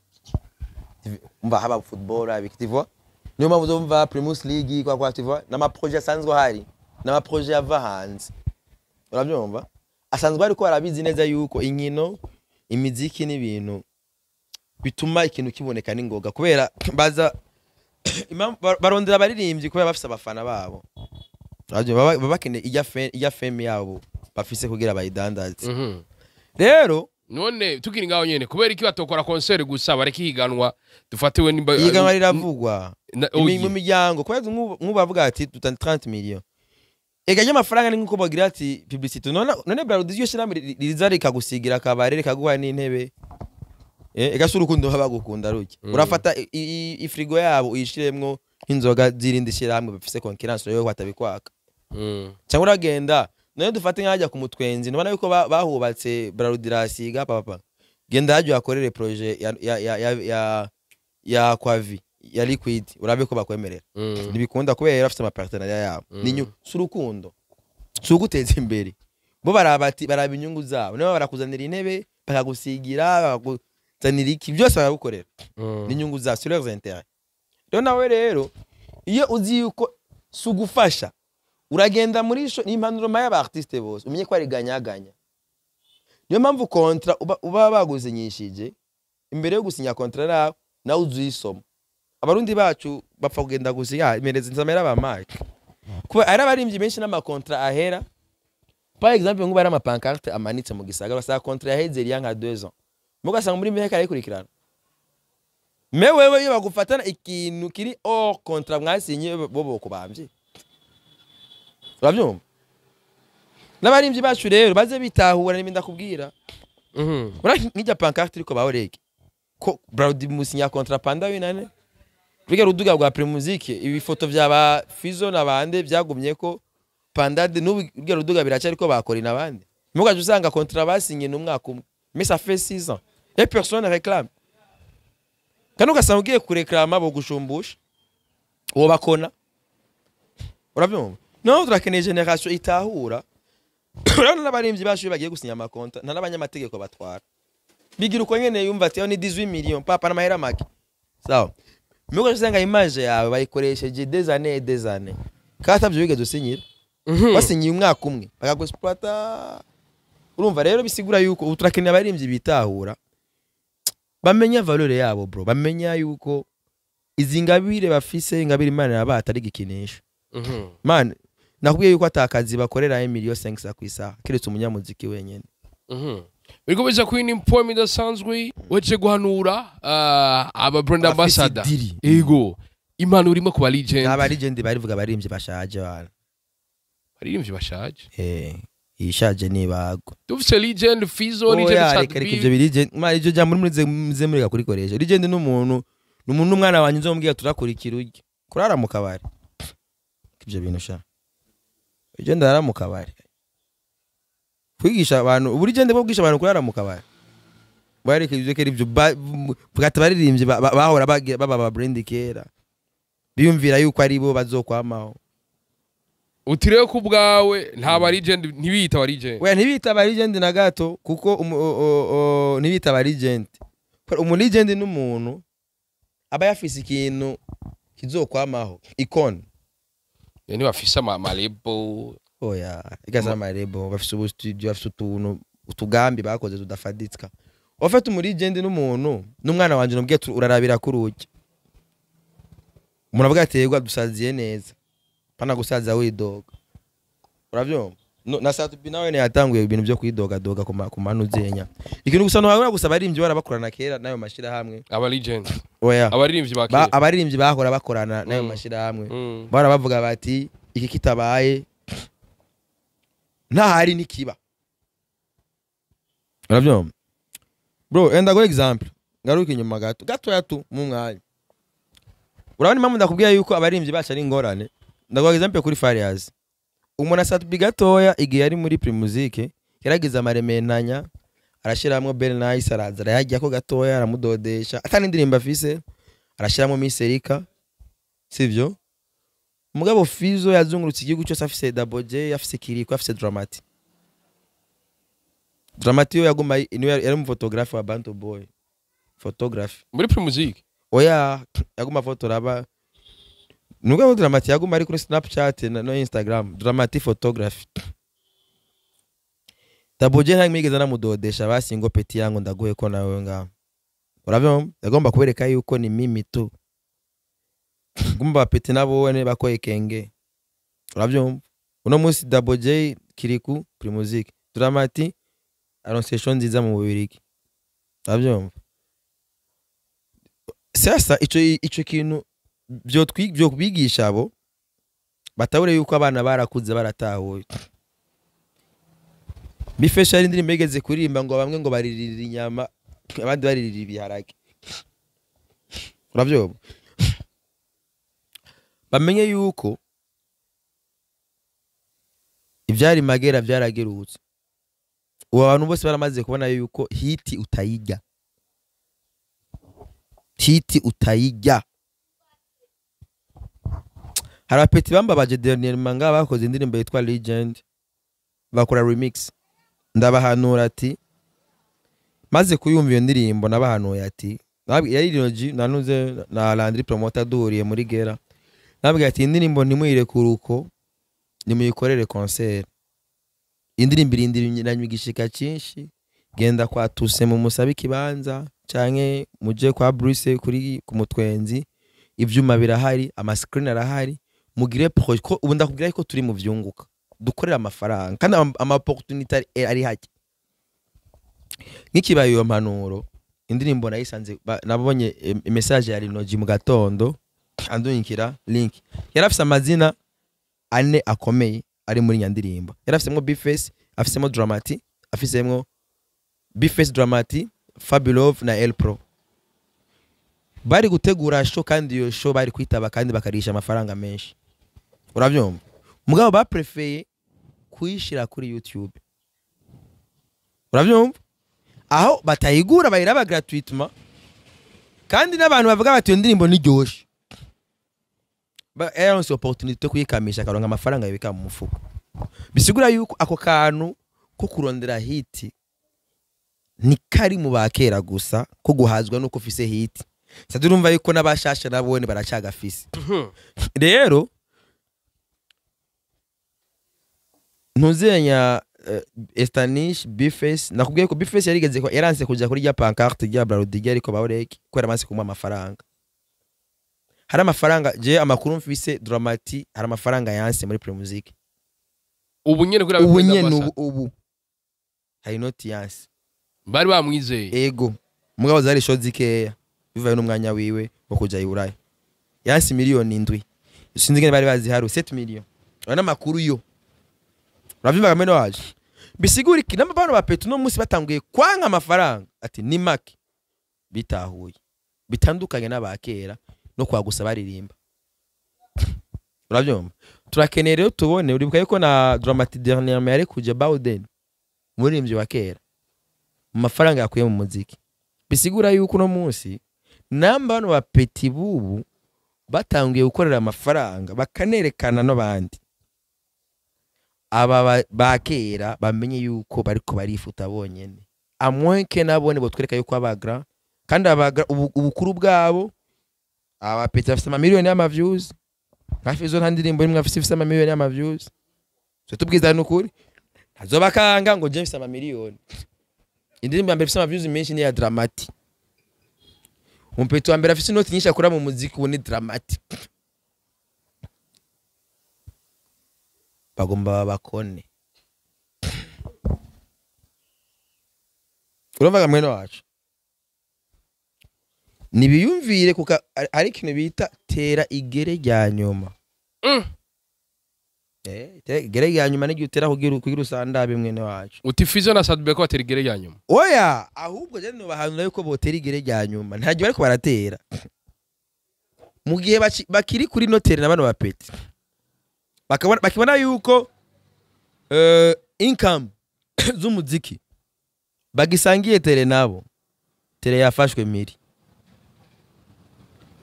mba haba football abikitivo niyo mpamvu uzumva Primus League kwa tivo na ma projet asanzwe hari na ma projet ava hanze urabyumva asanzwe ari ko arabizi neza yuko inkino imiziki n'ibintu bituma ikintu kiboneka n'ingoga kubera baza barondera baririmbyi kubera bafise abafana babo baba bakeneye iya fame yabo bafise kugira bayidandaze rero none tukiri ngaho nyene kubera iki batokora concert gusa bareki higanwa dufatiwe nimba higanwa riravugwa mu miryango kubera nk'ubavuga ati tutani 30 millions ega y'amafaranga ni nkuko bagira ati publicity none BRARUDI yo shiramo rizari kagusigira kabarere kaguha n'intebe ega surukundo babagukunda ruke urafata ifrigo yabo uyishiremwo inzoga zirindi shiramwe bafise concurrence yo batabikwaka cyangwa uragenda none dufate nkajya ku mutwenzi nubona yuko bahubatse BRARUDI rasiga papa genda hajyo akorere projet ya kwavi ya liquid urabe ko bakwemerera nibikunda kubera afite ama partenariat yabo ninyu surukundo suguteza imbere bo barabati baraba inyungu zabo niba barakuzanira intebe bakagusigira bakuzanira iki byose baragukorera n'inyungu za sur leurs intérêts rero nawe rero iyo uzi yuko sugufasha uragenda muri sho n'impanuro maya ba artiste bose umenye ko ari ganyaganya niyo mpamvu kontra uba baguzinyishije imbere yo gusinya kontra nawe uzuyisoma abarundi bacu bapfa kugenda gusinya imereze nzamera ba Mike kuba ari abarimvyi benshi n'amakontra ahera par exemple ngo bari ama pancarte amanitse mu gisagara basa kontra yaheze iri nka 2 ans mugasanga muri miheka arikurikirana mewewe iyo bagufatana ikintu kiri hors kontra mwasinye bobo kubamvye uravyumva n'abarimvyi bacu rero baze bitahura n'ibinda kubwira ura nkijya pancarte ariko bawureke ko BRARUDI musinya kontra panda winane Biga ruduga rwa PRIMUSIC ibifoto byaba FIZZO nabande byagumye ko pandade n'ubwo ruduga biracari ko bakora nabande mugaje usanga contrat basinye n'umwaka umwe mais ça fait 6 ans et personne réclame kanu gasanga ugiye kureklama bo gushumbusha uwo bakona uravyumva no turakeneye generation itahura urana n'abarimvyi bashuye bagiye gusinya amakonta nta n'abanyamategeko batwara bigira uko nyene yumva ati ni 18 millions papa na mahera make sawa Mugo usanga image yawe bayikoresheje des années katavyo wigeze usinyira basinyiye umwaka umwe bakagospata urumva rero bisigura yuko uturakeneye abarimvyi bitahura bamenya valeur yabo bro bamenya yuko izingabire bafise ingabire Imana yabatari gikinisha man nakubwiye yuko atakazi bakorera 1 million 500 kwisa kiretse umunyamuziki wenyene Biriko biza kwini employment dasanzwe weje guhanura aba brand ambassador ego impanuro imwe ku legend aba legend barivuga barimvye bashaje bana barimvye bashaje ishaje nibago dufise legend FIZZO legend satb ivyo legend mari ivyo jambo muri mureka kurikoresha legend n'umuntu umwana wanye nzombwiye turakurikira urye kurara mu kabari ivyo bintu sha legend ara mu kabari kwigisha abantu buri gende bwo kwigisha abantu kurara mu kabari bareke ivyo kera ivyo bwata baririmbye bahora baba ba brand kera biyumvira yuko ari bo bazokwamaho utireye ku bwawe nta ba legend ntibita ba legend we ntibita ba legend na gato kuko ntibita ba legend umu legend n'umuntu aba yafise ikintu kizokwamaho icon yani bafise amalebo oya igaza amalebo bafise ubu studio bafise utuntu utugambi bakoze tudafaditsika ofete umu legend n'umuntu n'umwana wanje nobwiye urarabira kuruki umuntu avuga ati yego dusaziye neza pana gusaza widoga uravyumva na satb nawe ne yatanguye ibintu byo kwidoga ku manuzenya ikintu gusa no gusaba ari imvyo barabakorana kera nayo mashira hamwe aba legend oya abaririmbyi bakera abaririmbyi bahora bakorana nayo mashira hamwe barabavuga bati iki kitabaye nta hari nikiba uravyumva bro enda go example ngaruka inyuma gato yatu mu mwanya urabona impamvu ndakubwiye yuko abaririmbyi bacu ari ingorane ndaguha example kuri Farias umuntu satb gatoya igihe yari muri PRIMUSIC yaragize amarementanya arashiramwo Bell Nice araza yajya ko gatoya aramudodesha atani indirimbo afise arashiramwo miserika sivyo mugabo Fizzo yazungurutse igihugu cyose afise double J afise kiriko afise Dramati yo yaguma yari mu photographe wa Bantu Boy photography muri PRIMUSIC oya yaguma fotoraba nubwo Dramati yaguma ari kuri Snapchat no Instagram Dramati photography Taboje nta mwigeze namudodesha basi ngo peti yangu ndaguhe ko nawe nga uravyo yagomba kubereka yuko ni mimi tu gumba peti nabone bakoye kenge uravyo uno munsi Double J kiriku PRIMUSIC Dramati annonciation nziza mu bubiriki uravyo sasa ico kintu byo kubigisha abo batawure yuko abana barakuze baratahuye bifesha ari indirimbo igeze kuririmba ngo bamwe ngo baririra inyama abandi baririra ibiharage uravyo bamenye yuko ivyari magera vyaragerutse ubu abantu bose baramaze kubona yuko hiti utayijya hari apeti bambabaje dernièrement nga bakoze indirimbo yitwa Legend bakora remix ndabahanura ati maze kuyumva iyo ndirimbo nabahanuye ati yari nanuze na Landry promoter duhuriye muri Gera nabwiye ati indirimbo ntimuyire kuruko nimuyikorere concert indirimbo irindiranye igishika cyinshi genda kwa Tuse mu musabe kibanza canke muje kwa Bruce kuri ku mutwenzi ivyuma birahari ama screen arahari mugire projet ko ubu ndakubwira ko turi mu vyunguka dukorera amafaranga kandi ama opportunity ari hake nkikibaye iyo mpanuro indirimbo nayisanze nabonye message ya Rinoji mu gatondo andunyikira link yarafise amazina ane akomeye ari muri nyandirimbo yarafisemo Bface afisemo Dramati afisemo Bface Dramati Fabulov na El Pro bari gutegura show kandi iyo show bari kwitaba kandi bakarisha amafaranga menshi uravyumva mugabo ba prefeye kuyishira kuri YouTube uravyumva aho batayigura bayiraba gratuitement kandi n'abantu bavuga bati iyo ndirimbo ni ryoshe ba aronse opportunity kuyikamisha karonka amafaranga yibika mu mufuko bisigura yuko ako kantu ko kurondera hiti ni kari mu bakera gusa ko guhazwa nuko ufise hiti sadurumva yuko nabashasha nabone baracagafise rero ntuzenya Estanish Bface nakubwiye ko Bface yarigeze ko yaranse kuja kuri ya pancarte ya BRARUDI ariko bawureki ko yaramaze kumwa amafaranga hari amafaranga je amakuru mfise Dramati hari amafaranga yanse muri PRIMUSIC ubu nyene kuri ubu hari not yanse bari bamwizeye ego mugabo zari show zikeya bivaye n'umwanya wiwe wo kuja iburaya yanse miliyoni 7 sinzi ngene bari bazi haru 7 million wana makuru yo ravimba kameno waje bisigura iki n'abana ba Petu no munsi batanguye kwanga amafaranga ati ni make bitahuye bitandukanye n'abakera no kwagusa baririmba uravyumva turakeneye rero tubone uribuka yuko na Dramati dernièrement yari kuja Bawden umuririmbyi wa kera mu mafaranga yakuye mu muziki bisigura yuko no munsi namba bano bapeti bubu batangiye gukorera amafaranga bakanerekana no bandi aba bakera bamenye yuko bariko barifuta bonyene amwenke nabone botwereka yuko abagra kandi abagra ubukuru bwabo abapeti bafite amamiliyoni y'amaviews Fizzo nta ndirimbo imwe afite amamiliyoni y'amaviews so tubwiza n'ukuri ntazobakanga ngo James amamiliyoni indirimbo ya mbere ifite amaviews menshi ni ya Dramatic umpeti wa mbere afite inoti nyinshi akora mu muziki ubu ni Dramatic bagomba bakone urumva mwene wacu nibiyumvire kuka ari ikintu bita tera igere rya nyuma igere rya nyuma n'igihe utera kugira usandabe mwene wacu uti Fizzo na satb ko batera igere rya nyuma oya ahubwo je no bahanura yuko botera igere rya nyuma ntagiye bariko baratera mu gihe bakiri kuri notere nabano bapeti bakibona yuko income z'umuziki bagisangiye tere nabo tere yafashwe miri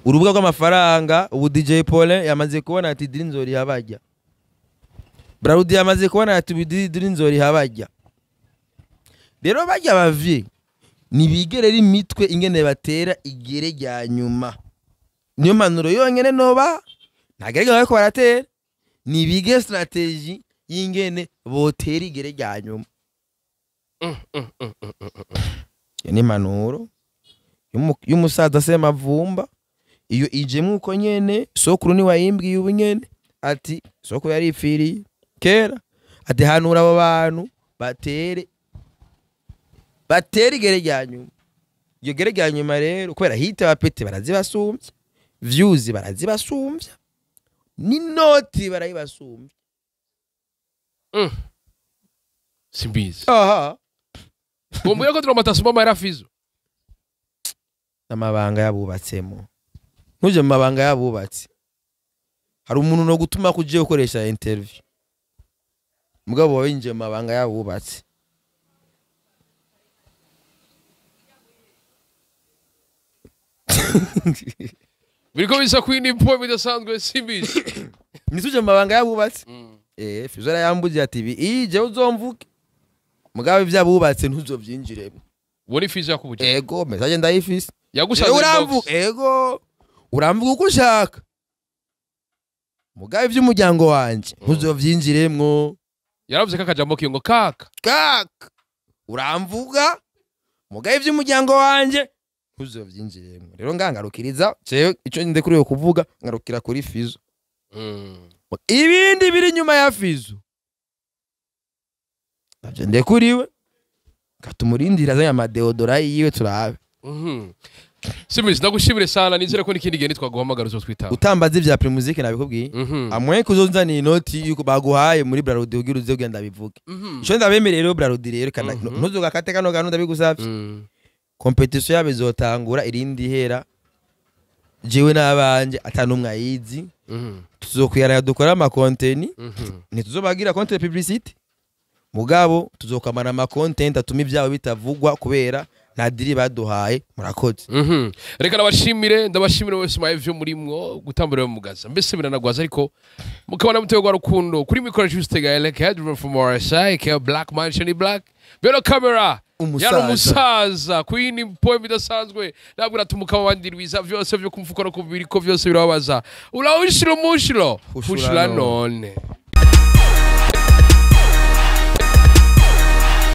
urubuga rw'amafaranga ubu DJ Paulin yamaze kubona ati Dirinzori habajya Brarudi yamaze kubona ati Dirinzori habajya rero bajya bavye nibigerera imitwe ingene batera igere rya nyuma niyo manuro yonyene noba nagerega bariko baratera nibige strategy y'ingene botera igere rya nyuma ni manuro y'umusaza sema vumba iyo ije muko nyene sokuru ni wayimbwiye ubu nyene ati sokuru yari ifiri kera ati hanura abo bantu batere igere rya nyuma iyo gere rya nyuma rero kubera hita bapete barazibasumbya views barazibasumbya n'inoti barayibasumbya Simbizi aha umbuye ko turamatasumba mara Fizzo amabanga yabubatsemo nuje mu mabanga yabubatse hari umuntu no gutuma kugiye gukoresha interview mugabo winje mu mabanga yabubatse biriko bisa kwini point bidasanzwe Simbizi nisuje mu mabanga yabubatse Fizzo yambuje ati ije uzomvuke mugabo ivyabubatse ntuzovyinjiremo woni Fizzo yakubuje ego message ndayifise yagusanze uramvuka ego uramvuka uko ushaka mugabo ivy'umuryango wanje ntuzovyinjiremwo yaravuze ko akajambo kiyo ngo kaka uramvuga mugabo ivy'umuryango wanje ntuzovyinjiremwo rero ngangarukiriza jewe ico ndekuriye kuvuga ngarukira kuri Fizzo ibindi biri nyuma ya Fizzo navyo ndekuriwe katumurindira za amadeodora yiwe turabe Simbizi ndagushimire sana nizere ko nikindi gihe nitwaguhamagara uzotwitaba utambaza ivya PRIMUSIC nabikubwiye amwe kuzonzana inoti yuko baguhaye muri BRARUDI ugira uze ugenda bivuge ico ndabemereye rero BRARUDI rero kana ntuzugakate kano gano ndabigusavye competition yabe izotangura irindi hera jewe nabanje atanumwe ayizi tuzokwiyara dukora ama content ntituzobagira content publicity mugabo tuzokamana ama content atuma ivyabo bitavugwa kubera nadiri baduhaye murakoze reka ndabashimire wese mwaivyo murimwo gutambura mu mugaza mbese biranagwaza ariko mukabona mutego gwa rukundo kuri mikoro juste gaele head from our side black man shiny black bero camera yano musaza kwini point bidasanzwe nabwo natumuka abandirwiza vyose vyo kumfukora ku biriko vyose birababaza ulahushiro mushiro fushira none